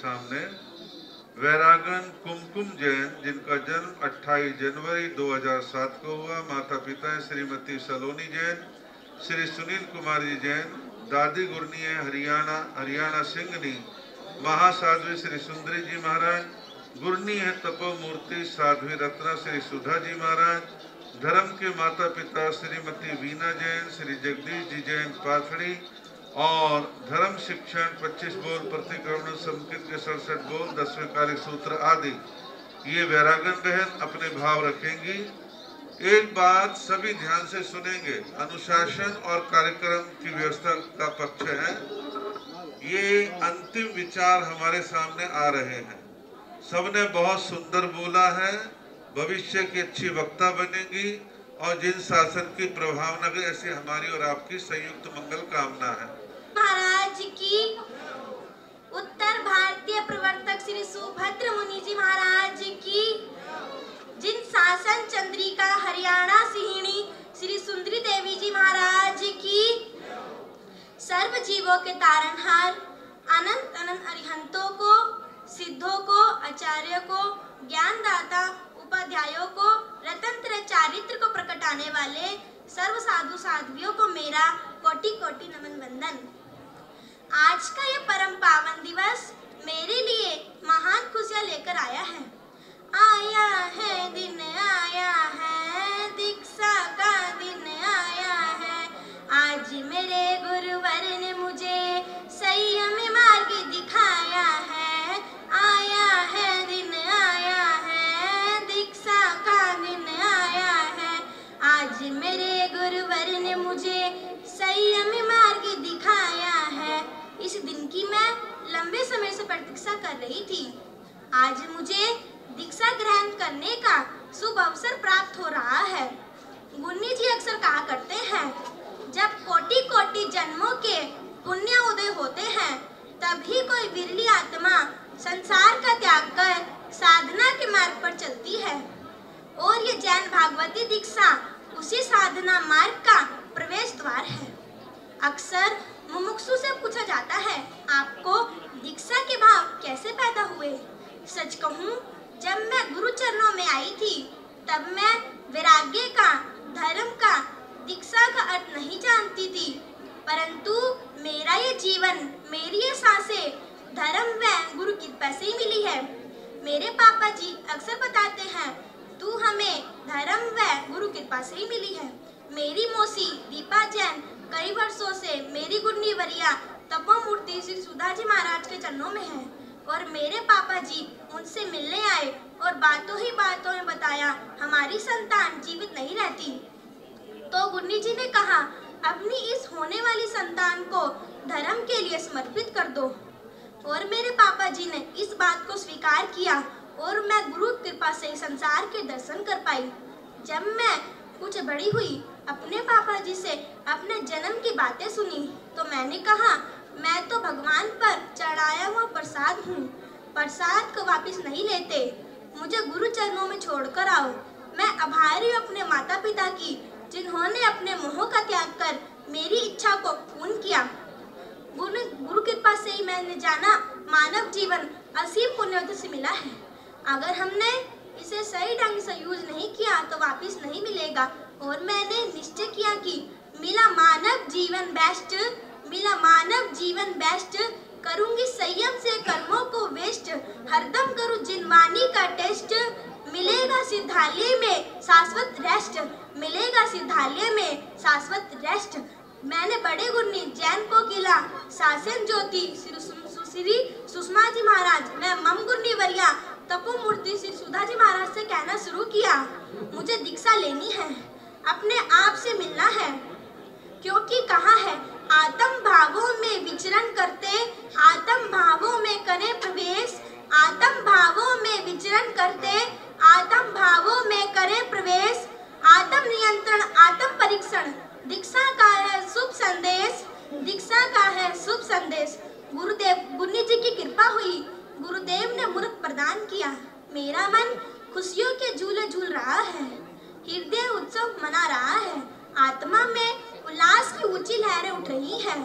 [SPEAKER 5] सामने वैरागन कुमकुम जैन, जिनका जन्म 28 जनवरी 2007 को हुआ। माता पिता हैं श्रीमती सलोनी जैन, श्री सुनील कुमार जी जैन। दादी गुरनी है हरियाणा सिंगनी महासाध्वी श्री सुंदरी जी महाराज। गुरनी है तपोमूर्ति साध्वी रत्ना श्री सुधा जी महाराज। धर्म के माता पिता श्रीमती वीना जैन, श्री जगदीश जी जैन पाथड़ी। और धर्म शिक्षण 25 बोल, प्रतिक्रमण संस्कृत के 67 बोल, 10वें कार्य सूत्र आदि ये वैरागन बहन अपने भाव रखेंगी। एक बात सभी ध्यान से सुनेंगे, अनुशासन और कार्यक्रम की व्यवस्था का पक्ष है। ये अंतिम विचार हमारे सामने आ रहे हैं। सबने बहुत सुंदर बोला है, भविष्य की अच्छी वक्ता बनेगी और जिन शासन की प्रभावना की, ऐसी हमारी और आपकी संयुक्त मंगल कामना है।
[SPEAKER 7] महाराज की उत्तर भारतीय प्रवर्तक श्री सुभद्र मुनि जी महाराज की, जिन शासन चंद्रिका हरियाणा सिंहिणी श्री सुंदरी देवी जी महाराज की, सर्व जीवों के तारणहार अनंत अनंत अरिहंतों को, सिद्धों को, आचार्यों को, ज्ञानदाता उपाध्यायों को, रतंत्र चारित्र को प्रकटाने वाले सर्व साधु साध्वियों को मेरा कोटि कोटि नमन वंदन। आज का ये परम पावन दिवस मेरे लिए महान खुशियां लेकर आया है। आया है दिन, आया है दीक्षा का दिन, आया है आज मेरे गुरुवर ने मुझे संयम मार्ग दिखाया है। आया है दिन, आया है दीक्षा का दिन, आया है आज मेरे गुरुवर ने मुझे संयम मार्ग दिखाया है। इस दिन की मैं लंबे समय से प्रतीक्षा कर रही थी। आज मुझे दीक्षा ग्रहण करने का शुभ अवसर प्राप्त हो रहा है। गुन्नी जी अक्सर कहा करते हैं, जब कोटि कोटि जन्मों के पुण्य उदय होते हैं तभी कोई विरली आत्मा संसार का त्याग कर साधना के मार्ग पर चलती है। और ये जैन भागवती दीक्षा उसी साधना मार्ग का प्रवेश द्वार है। अक्सर मुमुक्षु से पूछा जाता है, आपको दीक्षा के भाव कैसे पैदा हुए? सच कहूँ, जब मैं गुरु चरणों में आई थी तब मैं वैराग्य का, धर्म का, दीक्षा का अर्थ नहीं जानती थी। परंतु मेरा ये जीवन, मेरी ये सांसें धर्म व गुरु कृपा से ही मिली है। मेरे पापा जी अक्सर बताते हैं, तू हमें धर्म व गुरु कृपा से ही मिली है। मेरी मौसी दीपा जैन कई वर्षों से मेरी गुरनी वरिया तपोमूर्ति श्री सुधा जी महाराज के चरणों में है और मेरे पापा जी उनसे मिलने आए और बातों ही बातों में बताया, हमारी संतान जीवित नहीं रहती। तो गुरनी जी ने कहा, अपनी इस होने वाली संतान को धर्म के लिए समर्पित कर दो। और मेरे पापा जी ने इस बात को स्वीकार किया और मैं गुरु कृपा से संसार के दर्शन कर पाई। जब मैं कुछ बड़ी हुई, अपने पापा जी से अपने जन्म की बातें सुनी तो मैंने कहा, मैं तो भगवान पर चढ़ाया हुआ प्रसाद हूँ, प्रसाद को वापस नहीं लेते, मुझे गुरु चरणों में छोड़कर आओ। मैं आभारी हूँ अपने माता पिता की, जिन्होंने अपने मोह का त्याग कर मेरी इच्छा को पूर्ण किया। गुरु कृपा से ही मैंने जाना, मानव जीवन असीम पुण्यों से मिला है। अगर हमने इसे सही ढंग से यूज नहीं किया तो वापस नहीं मिलेगा। और मैंने निश्चय किया कि मिला मानव जीवन बेस्ट, मिला मानव जीवन बेस्ट, करूंगी संयम से कर्मों को वेस्ट, हरदम करूं जिनवानी का टेस्ट, मिलेगा सिद्धालय में शाश्वत रेस्ट, मिलेगा सिद्धालय में शाश्वत रेस्ट। मैंने बड़े गुरनी जैन को किला शासन ज्योति श्री सुषमा जी महाराज, मैं मम गुरनी वरिया तपोमूर्ति श्री सुधा जी महाराज से कहना शुरू किया, मुझे दीक्षा लेनी है, अपने आप से मिलना है। क्योंकि कहा है, आत्म भावों में विचरण करते, आत्म भावों में करें प्रवेश, आत्म भावों में विचरण करते, आत्म भावों में करें प्रवेश, आत्म नियंत्रण, आत्म परीक्षण, दीक्षा का है शुभ संदेश, दीक्षा का है शुभ संदेश। गुरुनी जी की कृपा हुई, गुरुदेव ने मूर्ख प्रदान किया, मेरा मन खुशियों के झूले झूल रहा है, हृदय उत्सव मना रहा है, आत्मा में उल्लास की ऊंची लहरें उठ रही हैं।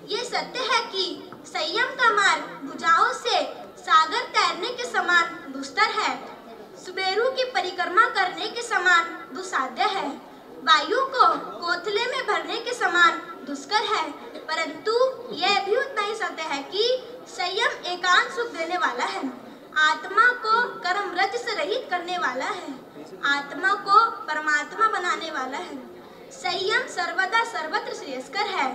[SPEAKER 7] ये सत्य है कि संयम का मार्ग भुजाओं से सागर तैरने के समान दुस्तर है, सुमेरु की परिक्रमा करने के समान दुस्साध्य है, वायु को कोथले में भरने के समान दुष्कर है, परंतु यह भी उतना ही सत्य है कि संयम एकांत सुख देने वाला है, आत्मा को कर्म रज से रहित करने वाला है, आत्मा को परमात्मा बनाने वाला है। संयम सर्वदा सर्वत्र श्रेयस्कर है,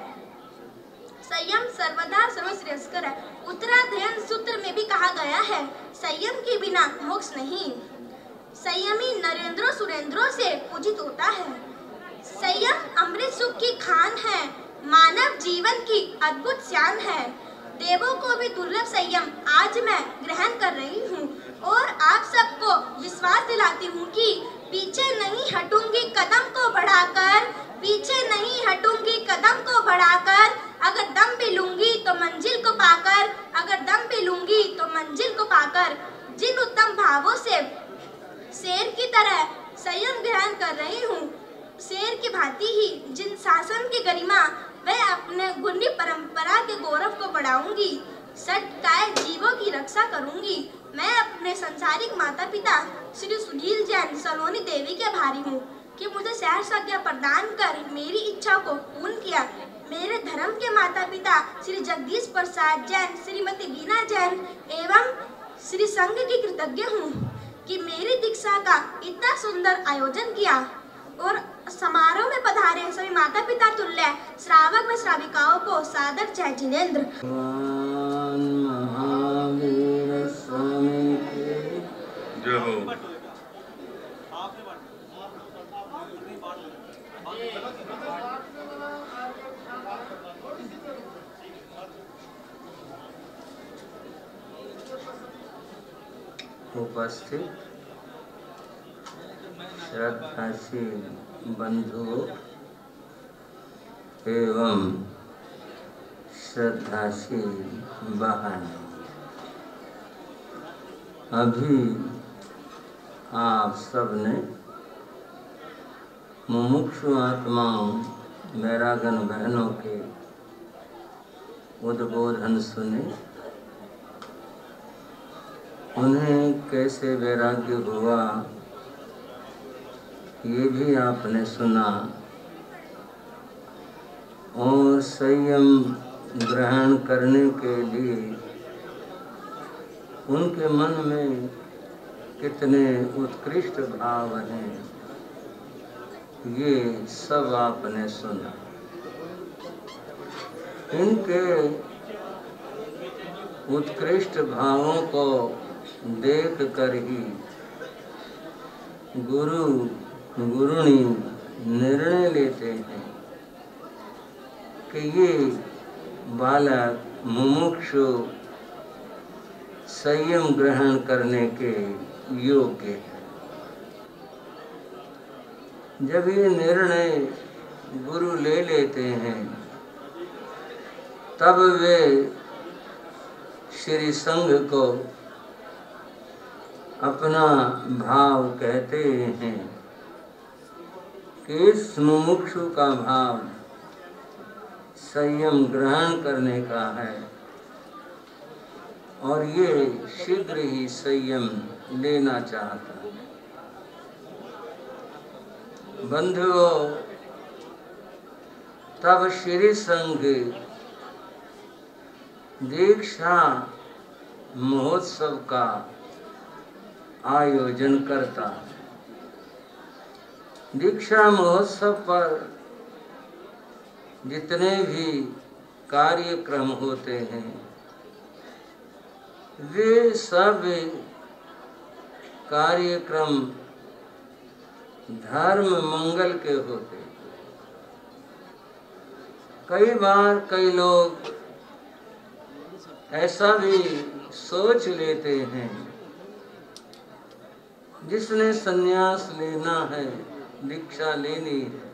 [SPEAKER 7] संयम सर्वदा सर्वश्रेयस्कर है। उत्तराध्ययन सूत्र में भी कहा गया है, संयम के बिना मोक्ष नहीं। संयमी नरेंद्रों सुरेंद्रों से पूजित होता है। संयम अमृत सुख की खान है, मानव जीवन की अद्भुत शान है। देवों को भी दुर्लभ संयम आज मैं ग्रहण कर रही हूँ और आप सबको विश्वास दिलाती हूँ कि पीछे नहीं हटूंगी कदम को बढ़ाकर, पीछे नहीं हटूंगी कदम को बढ़ाकर। अगर दम भी लूंगी तो मंजिल को पाकर, अगर दम भी लूंगी तो मंजिल को पाकर। जिन उत्तम भावों से शेर की तरह संयम ग्रहण कर रही हूँ, शेर की भांति ही जिन शासन की गरिमा वह अपने गुणी परंपरा के गौरव को बढ़ाऊंगी, सटकाए जीवों की रक्षा करूंगी। मैं अपने संसारिक माता पिता श्री सुनील जैन सलोनी देवी के आभारी हूँ कि मुझे सहर्ष आज्ञा प्रदान कर मेरी इच्छा को पूर्ण किया। मेरे धर्म के माता पिता श्री जगदीश प्रसाद जैन, श्रीमती बीना जैन एवं श्री संघ की कृतज्ञ हूँ कि मेरी दीक्षा का इतना सुंदर आयोजन किया और समारोह में पधारे सभी माता पिता तुल्य श्रावक व श्राविकाओं को सादर जय जिनेन्द्र।
[SPEAKER 1] महावीर स्वामी के
[SPEAKER 5] जय हो।
[SPEAKER 1] उपस्थित श्रद्धाशील बंधुओं एवं श्रद्धाशील बहनों, अभी आप सबने मुमुक्षु आत्माओं वैरागन बहनों के उद्बोधन सुने। उन्हें कैसे वैराग्य हुआ ये भी आपने सुना और संयम ग्रहण करने के लिए उनके मन में कितने उत्कृष्ट भाव हैं ये सब आपने सुना। इनके उत्कृष्ट भावों को देख कर ही गुरुणी निर्णय लेते हैं कि ये बालक मुमुक्षु संयम ग्रहण करने के योग्य है। जब ये निर्णय गुरु ले लेते हैं तब वे श्री संघ को अपना भाव कहते हैं कि इस मुमुक्षु का भाव संयम ग्रहण करने का है और ये शीघ्र ही संयम लेना चाहता है। बंधुओं, तब श्री संघ दीक्षा महोत्सव का आयोजन करता है। दीक्षा महोत्सव पर जितने भी कार्यक्रम होते हैं वे सब कार्यक्रम धर्म मंगल के होते हैं। कई बार कई लोग ऐसा भी सोच लेते हैं जिसने संन्यास लेना है, दीक्षा लेनी है,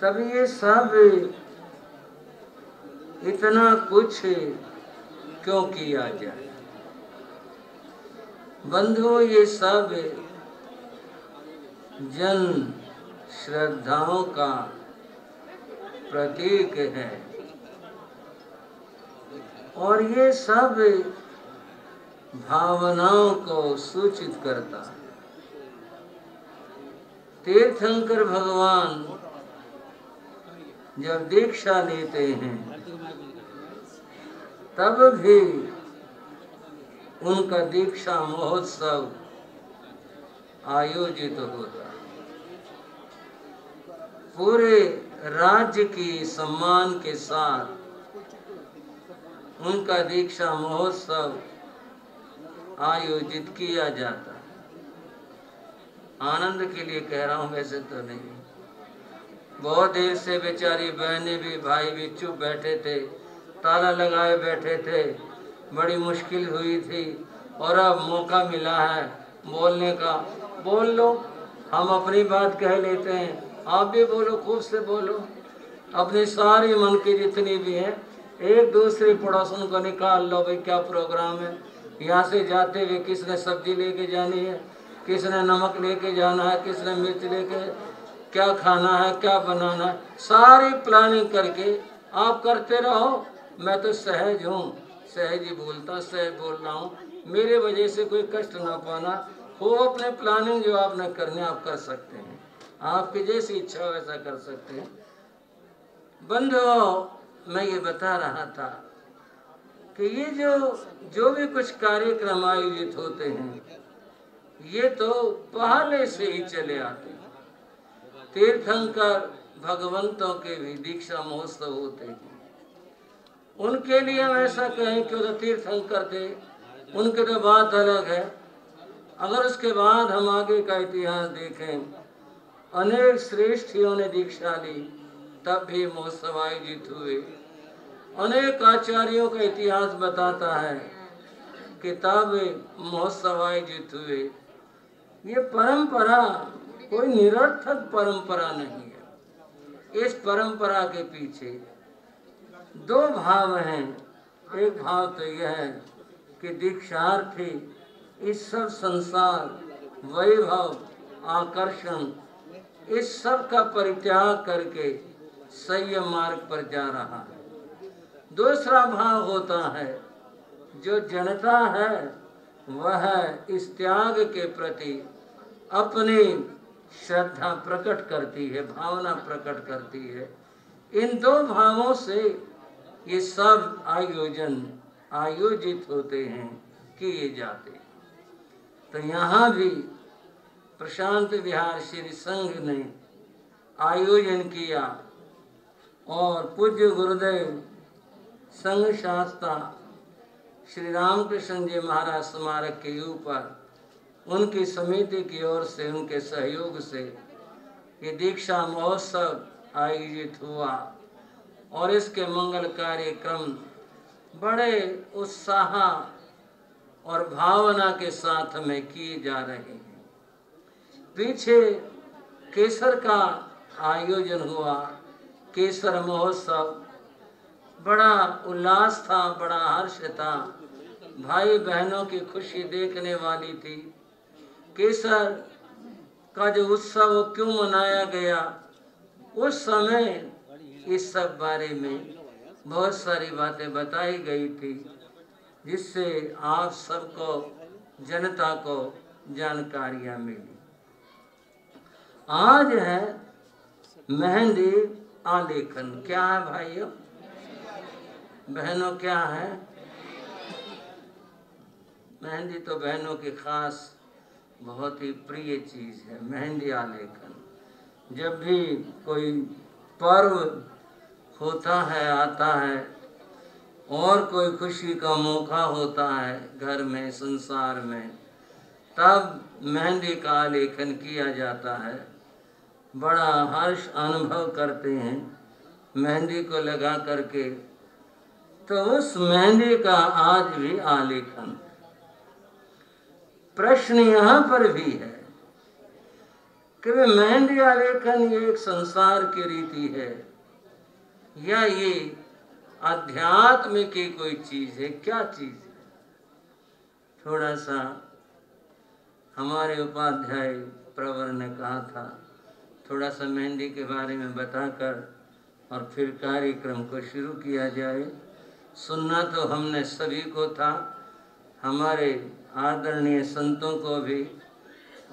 [SPEAKER 1] तब ये सब इतना कुछ क्यों किया जाए। बंधुओं, ये सब जन श्रद्धाओं का प्रतीक है। और ये सब भावनाओं को सूचित करता है। तीर्थंकर भगवान जब दीक्षा लेते हैं तब भी उनका दीक्षा महोत्सव आयोजित होता है। पूरे राज्य की सम्मान के साथ उनका दीक्षा महोत्सव आयोजित किया जाता है। आनंद के लिए कह रहा हूँ, वैसे तो नहीं। बहुत देर से बेचारी बहनें भी भाई भी चुप बैठे थे, ताला लगाए बैठे थे, बड़ी मुश्किल हुई थी और अब मौका मिला है बोलने का। बोल लो, हम अपनी बात कह लेते हैं, आप भी बोलो, खूब से बोलो। अपनी सारी मन की जितनी भी है एक दूसरे पड़ोसन को निकाल लो, भाई क्या प्रोग्राम है। यहाँ से जाते हुए किसने सब्जी लेके जानी है, किसने नमक लेके जाना है, किसने मिर्च लेके, क्या खाना है, क्या बनाना है, सारी प्लानिंग करके आप करते रहो। मैं तो सहज हूँ, सहज ही बोलता, सहज बोल रहा हूँ। मेरे वजह से कोई कष्ट ना पाना। हो अपने प्लानिंग जो आपने करने आप कर सकते हैं, आपकी जैसी इच्छा वैसा कर सकते हैं। बंधुओं, मैं ये बता रहा था कि ये जो भी कुछ कार्यक्रम आयोजित होते हैं ये तो पहले से ही चले आते हैं। तीर्थंकर भगवंतों के भी दीक्षा महोत्सव होते हैं। उनके लिए हम ऐसा कहें कि वो तो तीर्थंकर थे, उनकी तो बात अलग है। अगर उसके बाद हम आगे का इतिहास देखें, अनेक श्रेष्ठियों ने दीक्षा ली तब भी महोत्सव आयोजित हुए। अनेक आचार्यों का इतिहास बताता है कि तब महोत्सव आयोजित हुए। ये परंपरा कोई निरर्थक परंपरा नहीं है। इस परंपरा के पीछे दो भाव हैं। एक भाव तो यह है कि दीक्षार्थी इस सब संसार, वैभव, आकर्षण, इस सब का परित्याग करके सही मार्ग पर जा रहा है। दूसरा भाव होता है जो जनता है वह इस त्याग के प्रति अपनी श्रद्धा प्रकट करती है, भावना प्रकट करती है। इन दो भावों से ये सब आयोजन आयोजित होते हैं, किए जाते हैं। तो यहाँ भी प्रशांत विहार श्री संघ ने आयोजन किया और पूज्य गुरुदेव संघ शास्त्रा श्री रामकृष्ण जी महाराज स्मारक के ऊपर उनकी समिति की ओर से, उनके सहयोग से ये दीक्षा महोत्सव आयोजित हुआ और इसके मंगल कार्यक्रम बड़े उत्साह और भावना के साथ में किए जा रहे हैं। पीछे केसर का आयोजन हुआ, केसर महोत्सव, बड़ा उल्लास था, बड़ा हर्ष था, भाई बहनों की खुशी देखने वाली थी। केसर का जो उत्सव क्यों मनाया गया, उस समय इस सब बारे में बहुत सारी बातें बताई गई थी जिससे आप सबको, जनता को जानकारियाँ मिली। आज है मेहंदी आलेखन। क्या है भाइयों बहनों, क्या है मेहंदी? तो बहनों की खास बहुत ही प्रिय चीज़ है मेहंदी आलेखन। जब भी कोई पर्व होता है, आता है, और कोई खुशी का मौका होता है घर में, संसार में, तब मेहंदी का आलेखन किया जाता है। बड़ा हर्ष अनुभव करते हैं मेहंदी को लगा करके। तो उस मेहंदी का आज भी आलेखन। प्रश्न यहाँ पर भी है कि मेहंदी आलेखन ये एक संसार की रीति है या ये अध्यात्म की कोई चीज़ है? क्या चीज़ है? थोड़ा सा हमारे उपाध्याय प्रवर ने कहा था, थोड़ा सा मेहंदी के बारे में बताकर और फिर कार्यक्रम को शुरू किया जाए। सुनना तो हमने सभी को था, हमारे आदरणीय संतों को भी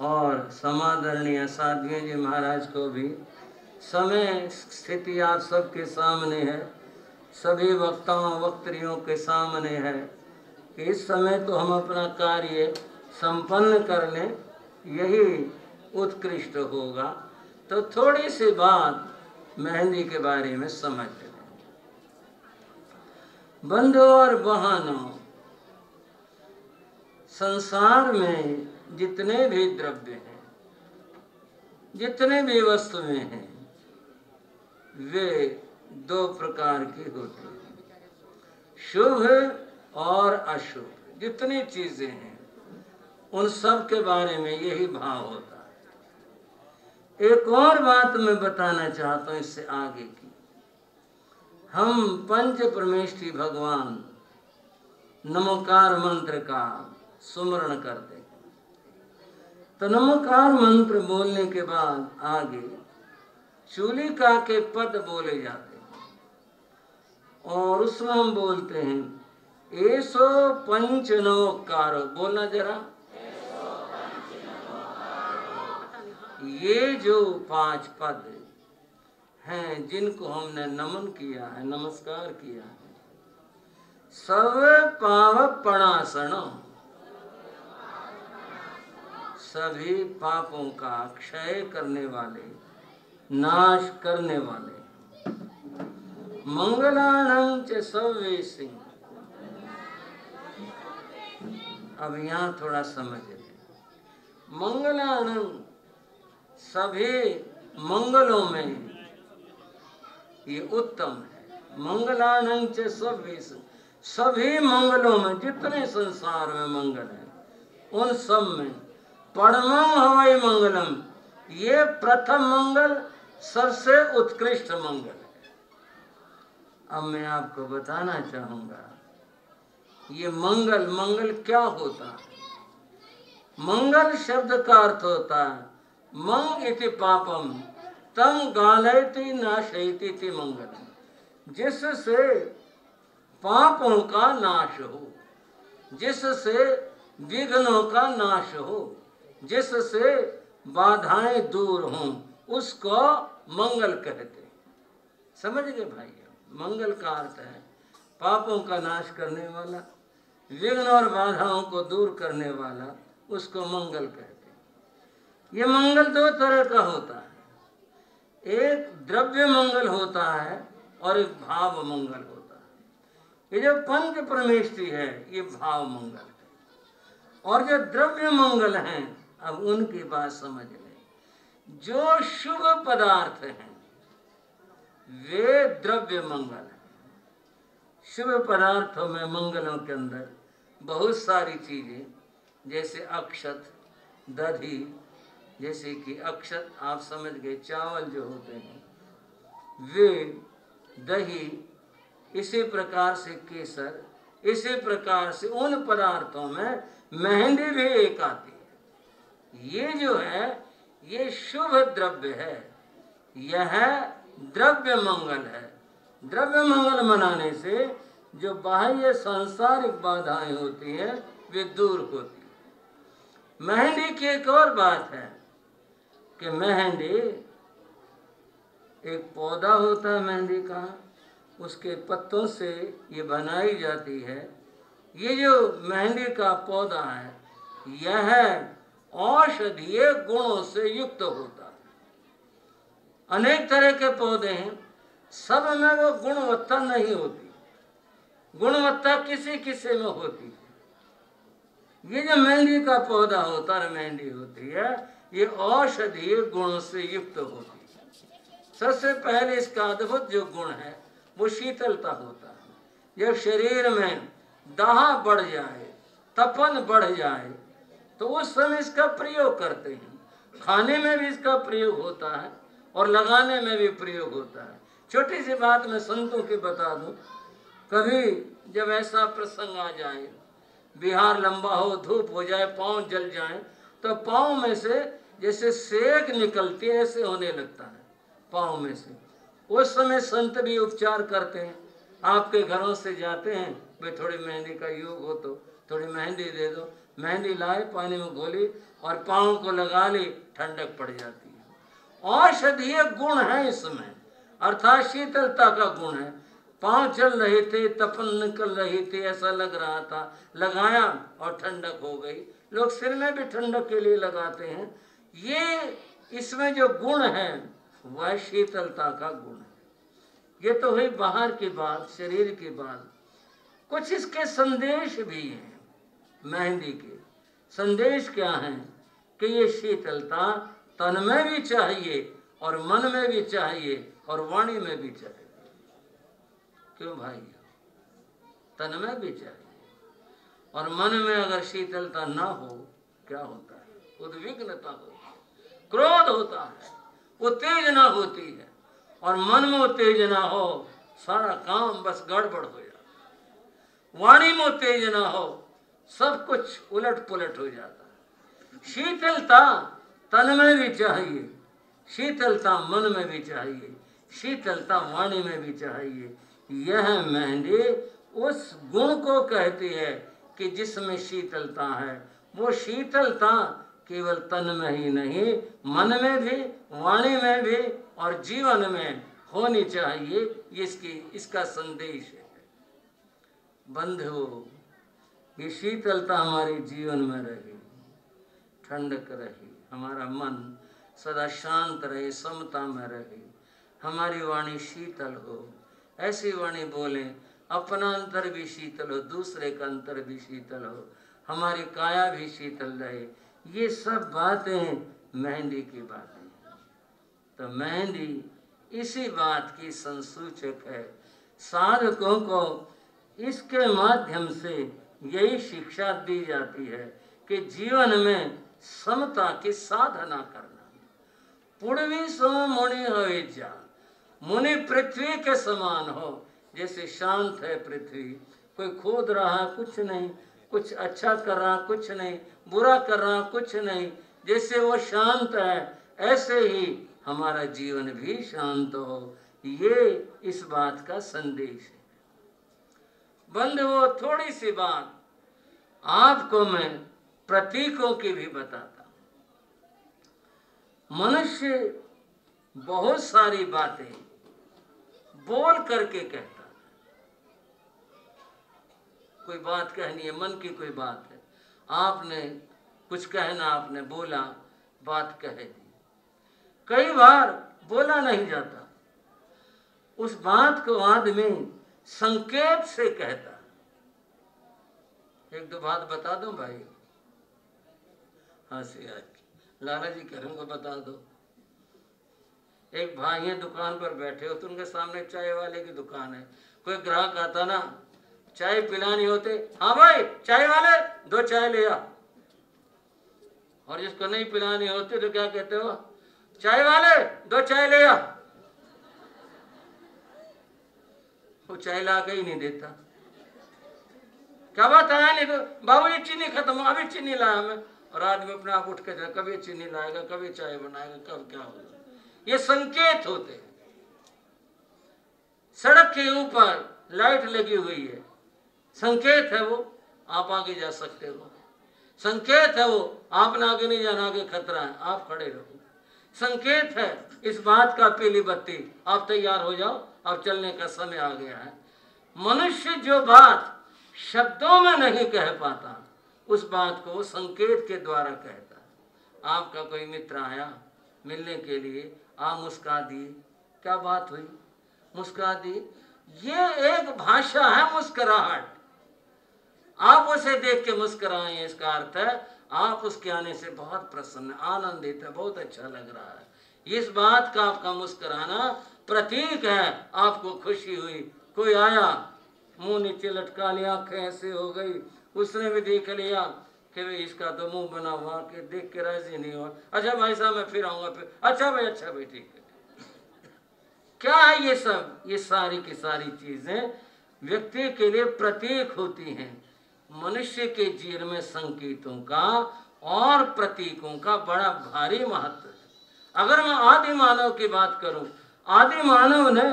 [SPEAKER 1] और समादरणीय साध्वी जी महाराज को भी। समय स्थिति आप सबके सामने है, सभी वक्ताओं वक्तरियों के सामने है कि इस समय तो हम अपना कार्य संपन्न कर लें, यही उत्कृष्ट होगा। तो थोड़ी सी बात मेहंदी के बारे में समझ लें। बंधुओं और बहनों, संसार में जितने भी द्रव्य हैं, जितने भी वस्तुएं हैं, वे दो प्रकार की होती हैं, शुभ और अशुभ। जितनी चीजें हैं उन सब के बारे में यही भाव होता है। एक और बात मैं बताना चाहता हूँ इससे आगे की। हम पंच परमेष्ठी भगवान नमोकार मंत्र का सुमरण करते हैं, तो नमोकार मंत्र बोलने के बाद आगे चूलिका के पद बोले जाते हैं और उसमें हम बोलते हैं एसो पंच नमोकारो। बोलना जरा, ये जो 5 पद हैं जिनको हमने नमन किया है, नमस्कार किया है, सब पावपणासन, सभी पापों का क्षय करने वाले, नाश करने वाले। मंगलानं च सर्वेषु। अब यहाँ थोड़ा समझ लें। मंगलानं, सभी मंगलों में ये उत्तम है। मंगलानं च सर्वेषु, सभी मंगलों में, जितने संसार में मंगल है उन सब में परमं हवै मंगलम, ये प्रथम मंगल सबसे उत्कृष्ट मंगल है। अब मैं आपको बताना चाहूंगा ये मंगल, मंगल क्या होता है। मंगल शब्द का अर्थ होता है मंग इति पापम तम गालयति नाशयति इति मंगलम, जिससे पापों का नाश हो, जिससे विघ्नों का नाश हो, जिससे बाधाएं दूर हों, उसको मंगल कहते हैं। समझ गए भाई? मंगल का अर्थ है पापों का नाश करने वाला, विघ्न और बाधाओं को दूर करने वाला, उसको मंगल कहते हैं। ये मंगल 2 तरह का होता है, एक द्रव्य मंगल होता है और एक भाव मंगल होता है। ये जो पंच परमेष्ठी है ये भाव मंगल है, और जो द्रव्य मंगल हैं अब उनकी बात समझ लें। जो शुभ पदार्थ हैं वे द्रव्य मंगल हैं। शुभ पदार्थों में, मंगलों के अंदर बहुत सारी चीजें, जैसे अक्षत, दधी, जैसे कि अक्षत आप समझ गए चावल जो होते हैं वे, दही, इसी प्रकार से केसर, इसी प्रकार से उन पदार्थों में मेहंदी भी एक आती है। ये जो है ये शुभ द्रव्य है, यह द्रव्य मंगल है। द्रव्य मंगल मनाने से जो बाह्य सांसारिक बाधाएं होती हैं वे दूर होती हैं। मेहंदी की एक और बात है कि मेहंदी एक पौधा होता है मेहंदी का, उसके पत्तों से ये बनाई जाती है। ये जो मेहंदी का पौधा है यह औषधीय गुणों से युक्त होता है। अनेक तरह के पौधे हैं, सब में वो गुणवत्ता नहीं होती, गुणवत्ता किसी किसी में होती है। ये जो मेहंदी का पौधा होता है, मेहंदी होती है, ये औषधीय गुणों से युक्त होती है। सबसे पहले इसका अद्भुत जो गुण है वो शीतलता होता है। जब शरीर में दाह बढ़ जाए, तपन बढ़ जाए, तो उस समय इसका प्रयोग करते हैं। खाने में भी इसका प्रयोग होता है और लगाने में भी प्रयोग होता है। छोटी सी बात मैं संतों की बता दूं, कभी जब ऐसा प्रसंग आ जाए, बिहार लंबा हो, धूप हो जाए, पाँव जल जाए, तो पाँव में से जैसे सेक निकलती है ऐसे होने लगता है पाँव में से। उस समय संत भी उपचार करते हैं, आपके घरों से जाते हैं, वे थोड़ी मेहंदी का योग हो तो थोड़ी मेहंदी दे दो। मेहंदी लाए, पानी में घोली और पाँव को लगा ली, ठंडक पड़ जाती है। औषधीय गुण है इसमें, अर्थात शीतलता का गुण है। पाँव चल रहे थे, तपन निकल रही थी, ऐसा लग रहा था, लगाया और ठंडक हो गई। लोग सिर में भी ठंडक के लिए लगाते हैं। ये इसमें जो गुण है वह शीतलता का गुण है। ये तो हुई बाहर की बात, शरीर की बात। कुछ इसके संदेश भी हैं। मेहंदी के संदेश क्या है कि ये शीतलता तन में भी चाहिए और मन में भी चाहिए और वाणी में भी चाहिए। क्यों भाई? तन में भी चाहिए और मन में अगर शीतलता ना हो क्या होता है? उद्विग्नता होती है, क्रोध होता है, उत्तेजना होती है। और मन में उत्तेजना हो, सारा काम बस गड़बड़ हो जाता। वाणी में उत्तेजना हो, सब कुछ उलट पुलट हो जाता है। शीतलता तन में भी चाहिए, शीतलता मन में भी चाहिए, शीतलता वाणी में भी चाहिए। यह मेहंदी उस गुण को कहती है कि जिसमें शीतलता है। वो शीतलता केवल तन में ही नहीं, मन में भी, वाणी में भी और जीवन में होनी चाहिए। इसका संदेश है। बंधुओं, ये शीतलता हमारे जीवन में रहे, ठंडक रहे, हमारा मन सदा शांत रहे, समता में रहे, हमारी वाणी शीतल हो। ऐसी वाणी बोले, अपना अंतर भी शीतल हो, दूसरे का अंतर भी शीतल हो, हमारी काया भी शीतल रहे। ये सब बातें मेहंदी की बातें। तो मेहंदी इसी बात की संसूचक है। साधकों को इसके माध्यम से यही शिक्षा दी जाती है कि जीवन में समता की साधना करना। पूर्वी सो मुनि होए जा, मुनि पृथ्वी के समान हो। जैसे शांत है पृथ्वी, कोई खोद रहा कुछ नहीं, कुछ अच्छा कर रहा कुछ नहीं, बुरा कर रहा कुछ नहीं, जैसे वो शांत है ऐसे ही हमारा जीवन भी शांत हो। ये इस बात का संदेश है। बंधुओं, थोड़ी सी बात आपको मैं प्रतीकों की भी बताता हूं। मनुष्य बहुत सारी बातें बोल करके कहता है। कोई बात कहनी है, मन की कोई बात है, आपने कुछ कहना, आपने बोला, बात कह दी। कई बार बोला नहीं जाता, उस बात को आदमी संकेत से कहता। एक दो बात बता दो भाई, हंसी आती, लाला जी कह रहे बता दो। एक भाई है, दुकान पर बैठे हो तो उनके सामने चाय वाले की दुकान है, कोई ग्राहक आता ना, चाय पिलानी होते, हाँ भाई चाय वाले 2 चाय ले आ। और जिसको नहीं पिलानी होती तो क्या कहते हो? चाय वाले 2 चाय ले आ। वो चाय ला के ही नहीं देता। क्या बात है? नहीं तो बाबू ये चीनी खत्म हो, अभी चीनी लाया मैं। और आदमी अपने आप उठ के जाए, कभी चीनी लाएगा, कभी चाय बनाएगा, कब क्या होगा। ये संकेत होते हैं। सड़क के ऊपर लाइट लगी हुई है, संकेत है वो, आप आगे जा सकते हो। संकेत है वो, आपने आगे नहीं जाना, आगे खतरा है, आप खड़े रहो। संकेत है इस बात का, पीली बत्ती, आप तैयार हो जाओ, अब चलने का समय आ गया है। मनुष्य जो बात शब्दों में नहीं कह पाता, उस बात को वो संकेत के द्वारा कहता है। आपका कोई मित्र आया मिलने के लिए, आप मुस्कुरा दिए, क्या बात हुई? मुस्कुरा दी। ये एक भाषा है मुस्कुराहट। आप उसे देख के मुस्कुराए, इसका अर्थ है आप उसके आने से बहुत प्रसन्न, आनंदित है, बहुत अच्छा लग रहा है। इस बात का आपका मुस्कुराना प्रतीक है, आपको खुशी हुई। कोई आया, मुंह नीचे लटका लिया, आंखें ऐसे हो गई, उसने भी देख लिया कि भाई इसका तो मुंह बना हुआ, कि देख के राजी नहीं हुआ। अच्छा भाई साहब मैं फिर आऊंगा, फिर अच्छा भाई ठीक है। क्या है ये सब? ये सारी की सारी चीजें व्यक्ति के लिए प्रतीक होती हैं। मनुष्य के जीवन में संकेतों का और प्रतीकों का बड़ा भारी महत्व है। अगर मैं आदि मानव की बात करूं, आदि मानव ने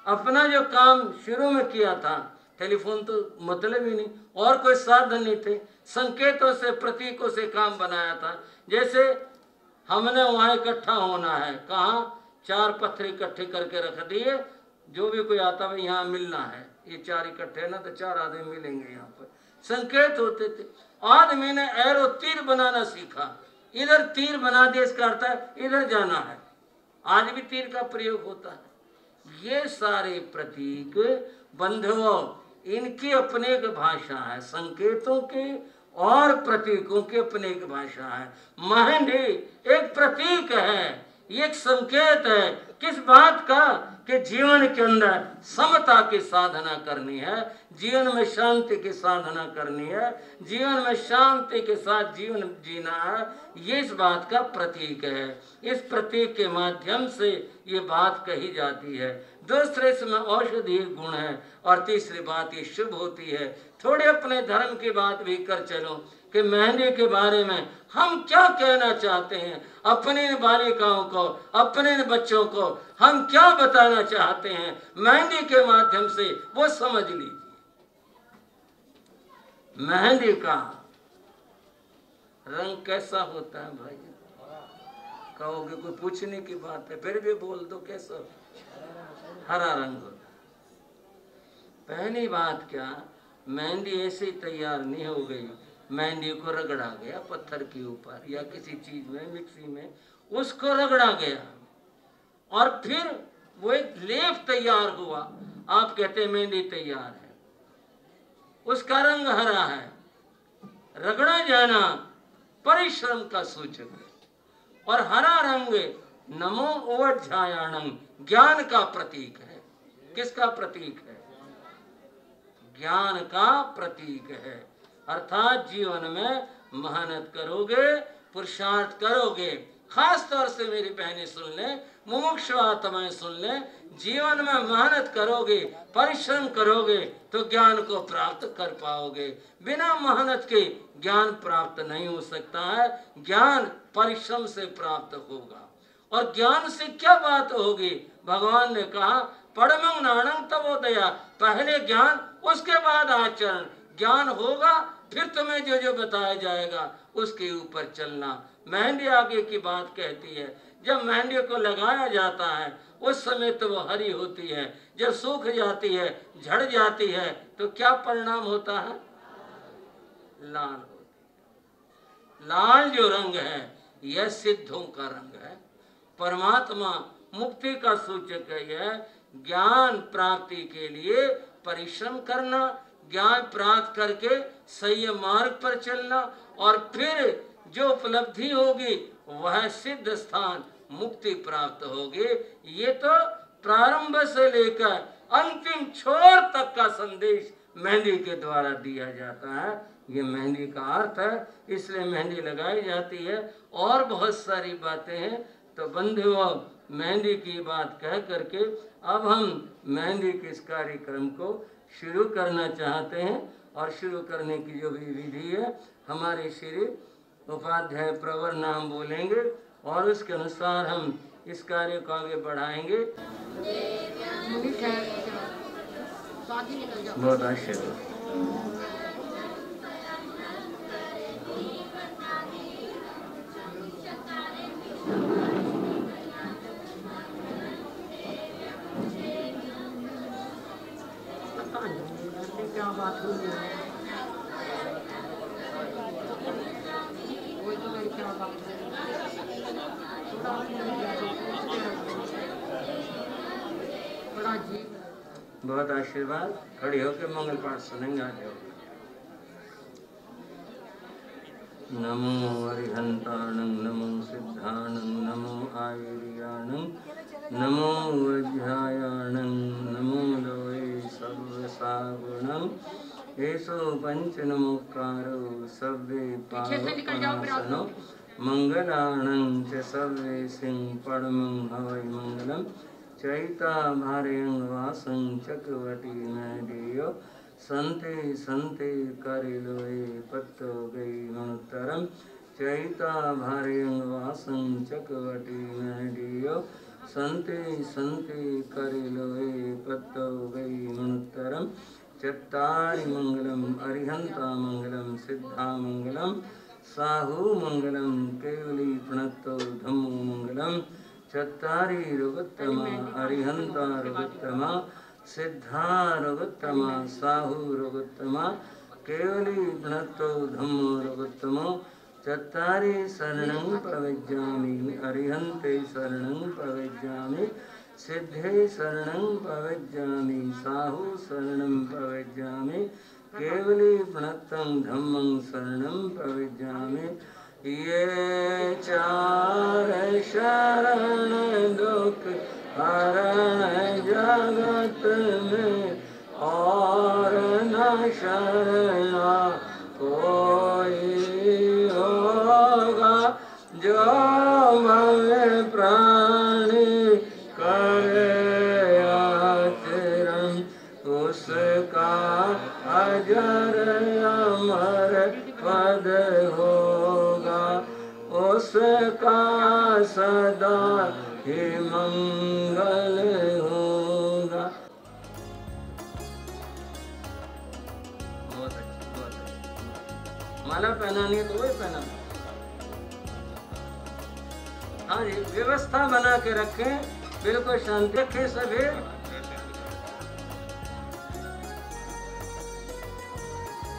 [SPEAKER 1] अपना जो काम शुरू में किया था, टेलीफोन तो मतलब ही नहीं, और कोई साधन नहीं थे, संकेतों से प्रतीकों से काम बनाया था। जैसे हमने वहाँ इकट्ठा होना है, कहाँ, 4 पत्थर इकट्ठे करके रख दिए, जो भी कोई आता है यहाँ मिलना है, ये 4 इकट्ठे ना तो 4 आदमी मिलेंगे यहाँ पर, संकेत होते थे। आदमी ने एरो तीर बनाना सीखा, इधर तीर बना दिया, इसका अर्थ है इधर जाना है। आज भी तीर का प्रयोग होता है। ये सारे प्रतीक बंधुओं, इनकी अपने एक भाषा है, संकेतों की और प्रतीकों की अपनी एक भाषा है। मेहंदी एक प्रतीक है, ये एक संकेत है, किस बात का, कि जीवन के अंदर समता की साधना करनी है, जीवन में शांति की साधना करनी है, जीवन में शांति के साथ जीवन जीना है, ये इस बात का प्रतीक है। इस प्रतीक के माध्यम से ये बात कही जाती है। दूसरे इसमें औषधीय गुण है, और तीसरी बात ये शुभ होती है। थोड़े अपने धर्म की बात भी कर चलो कि मेहंदी के बारे में हम क्या कहना चाहते हैं, अपने बालिकाओं को, अपने बच्चों को हम क्या बताना चाहते हैं मेहंदी के माध्यम से, वो समझ लीजिए। मेहंदी का रंग कैसा होता है भाई? कहोगे कोई पूछने की बात है, फिर भी बोल दो कैसा? हरा रंग होता। पहली बात क्या, मेहंदी ऐसे ही तैयार नहीं हो गई, मेहंदी को रगड़ा गया पत्थर के ऊपर या किसी चीज में, मिक्सी में उसको रगड़ा गया, और फिर वो एक लेप तैयार हुआ, आप कहते हैं मेहंदी तैयार है, उसका रंग हरा है। रगड़ा जाना परिश्रम का सूचक है, और हरा रंग नमो ओवज्झायाणं, ज्ञान का प्रतीक है। किसका प्रतीक है? ज्ञान का प्रतीक है। अर्थात जीवन में मेहनत करोगे, पुरुषार्थ करोगे, खास तौर से मेरी बहनें सुन ले, मुमुक्षु आत्माएं सुन ले, जीवन में मेहनत करोगे, परिश्रम करोगे तो ज्ञान को प्राप्त कर पाओगे। बिना मेहनत के ज्ञान प्राप्त नहीं हो सकता है, ज्ञान परिश्रम से प्राप्त होगा। और ज्ञान से क्या बात होगी? भगवान ने कहा पढ़मंग नाणंग तवोदया, पहले ज्ञान उसके बाद आचरण। ज्ञान होगा फिर तुम्हें जो जो बताया जाएगा उसके ऊपर चलना। मेहंदी आगे की बात कहती है, जब मेहंदी को लगाया जाता है उस समय तो वो हरी होती है, जब सूख जाती है, झड़ जाती है तो क्या परिणाम होता है? लाल होती है। लाल जो रंग है यह सिद्धों का रंग है, परमात्मा मुक्ति का सूचक है। यह ज्ञान प्राप्ति के लिए परिश्रम करना, ज्ञान प्राप्त करके सही मार्ग पर चलना, और फिर जो उपलब्धि होगी वह सिद्ध स्थान मुक्ति प्राप्त होगी। ये तो प्रारंभ से लेकर अंतिम छोर तक का संदेश मेहंदी के द्वारा दिया जाता है। ये मेहंदी का अर्थ है, इसलिए मेहंदी लगाई जाती है। और बहुत सारी बातें हैं, तो बंधुओं मेहंदी की बात कह करके अब हम मेहंदी के इस कार्यक्रम को शुरू करना चाहते हैं। और शुरू करने की जो भी विधि है, हमारे श्री उपाध्याय प्रवर नाम बोलेंगे और उसके अनुसार हम इस कार्य को आगे बढ़ाएंगे। बहुत आशीर्वाद।
[SPEAKER 4] क्या बात हुई है? वही तो मेरी क्या बात है? बड़ा जी
[SPEAKER 1] बहुत आशीर्वाद। खड़ी होकर मंगल पाठ सुनेंगे। आ जाओ। नमो अरिहंताणं, नमो सिद्धाणं, नमो आयुर्याणं, नमो वज्रायाणं, नमो लोये सर्वसागुणं, एषो पंचनमोक्कारो सर्वे पावनासनो, मंगलाणं च सर्वेसिं परमं हवै मंगलम्। चैता भार्यंगवासं चक्रवटी नैदेयो, संते संते करिलोए पत्तो गई मणुतरम। चैता भार्यंगवासं चक्रवटी नैदेयो, संते संते करे लोए पत्तो गई मुनुत्तरम चत्तारि मंगलम अरिहंता मंगलम सिद्धा मंगलम साहु मंगलम केवली प्रणतो धम्मो मंगलम चत्तारि रुगोत्तमा अरिहंता रुगोत्तमा सिद्धा रुगोत्तमा साहु रुगोत्तमा केवली प्रणतो धम्मो रुगोत्तमो चत्तारि शरणं प्रवज्जामि अरिहन्ते शरणं प्रवज्जामि सिद्धे शरणं प्रवज्जामि साहु शरणं प्रवज्जामि केवली प्रणतं धम्मं शरणं प्रवज्जामि ये चार शरण दुख हरण जगत में और न शरणा कोई होगा जो मन प्राणी करे आचरण उसका अजर अमर पद होगा उसका सदा ही मंगल होगा। माला पहनानी है तो वही पहना। हाँ जी, व्यवस्था बना के रखें, बिल्कुल शांति रखें सभी।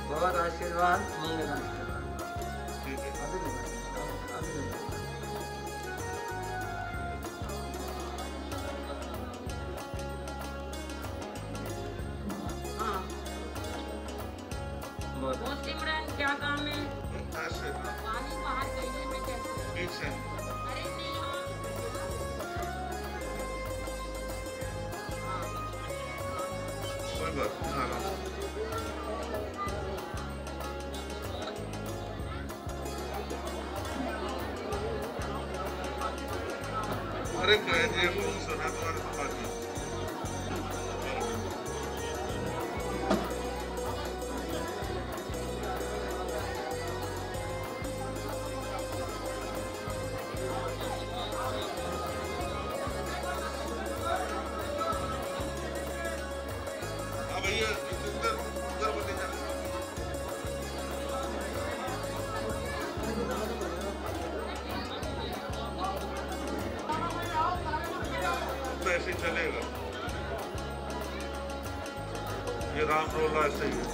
[SPEAKER 1] बहुत आशीर्वाद, मंगल आशीर्वाद।
[SPEAKER 4] वो सिमरन क्या काम है? पानी बाहर गईले में कैसे? अरे नहीं
[SPEAKER 5] कोई बात नहीं। अरे कह दिए सुना तुम्हारे समाज में। ऐसे चलेगा, ये राम रोला ऐसे ही है।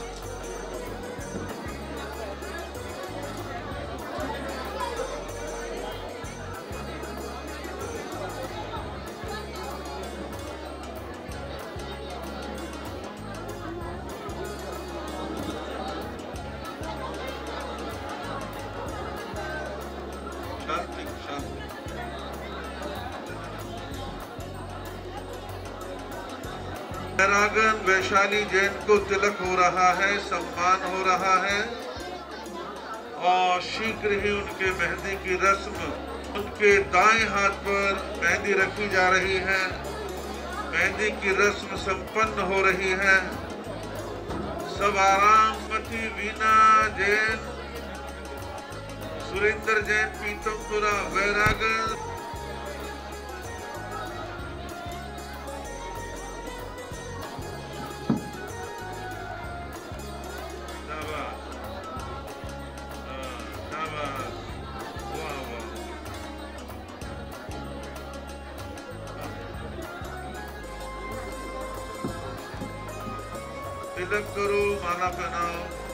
[SPEAKER 5] शांति शांति। वैरागन वैशाली जैन को तिलक हो रहा है, सम्मान हो रहा है और शीघ्र ही उनके मेहंदी की रस्म, उनके दाएं हाथ पर मेहंदी रखी जा रही है। मेहंदी की रस्म संपन्न हो रही है। सब आरामवती वीना जैन, सुरेंद्र जैन पीतमपुरा वैरागन। तिलक करो, माला पहनाओ।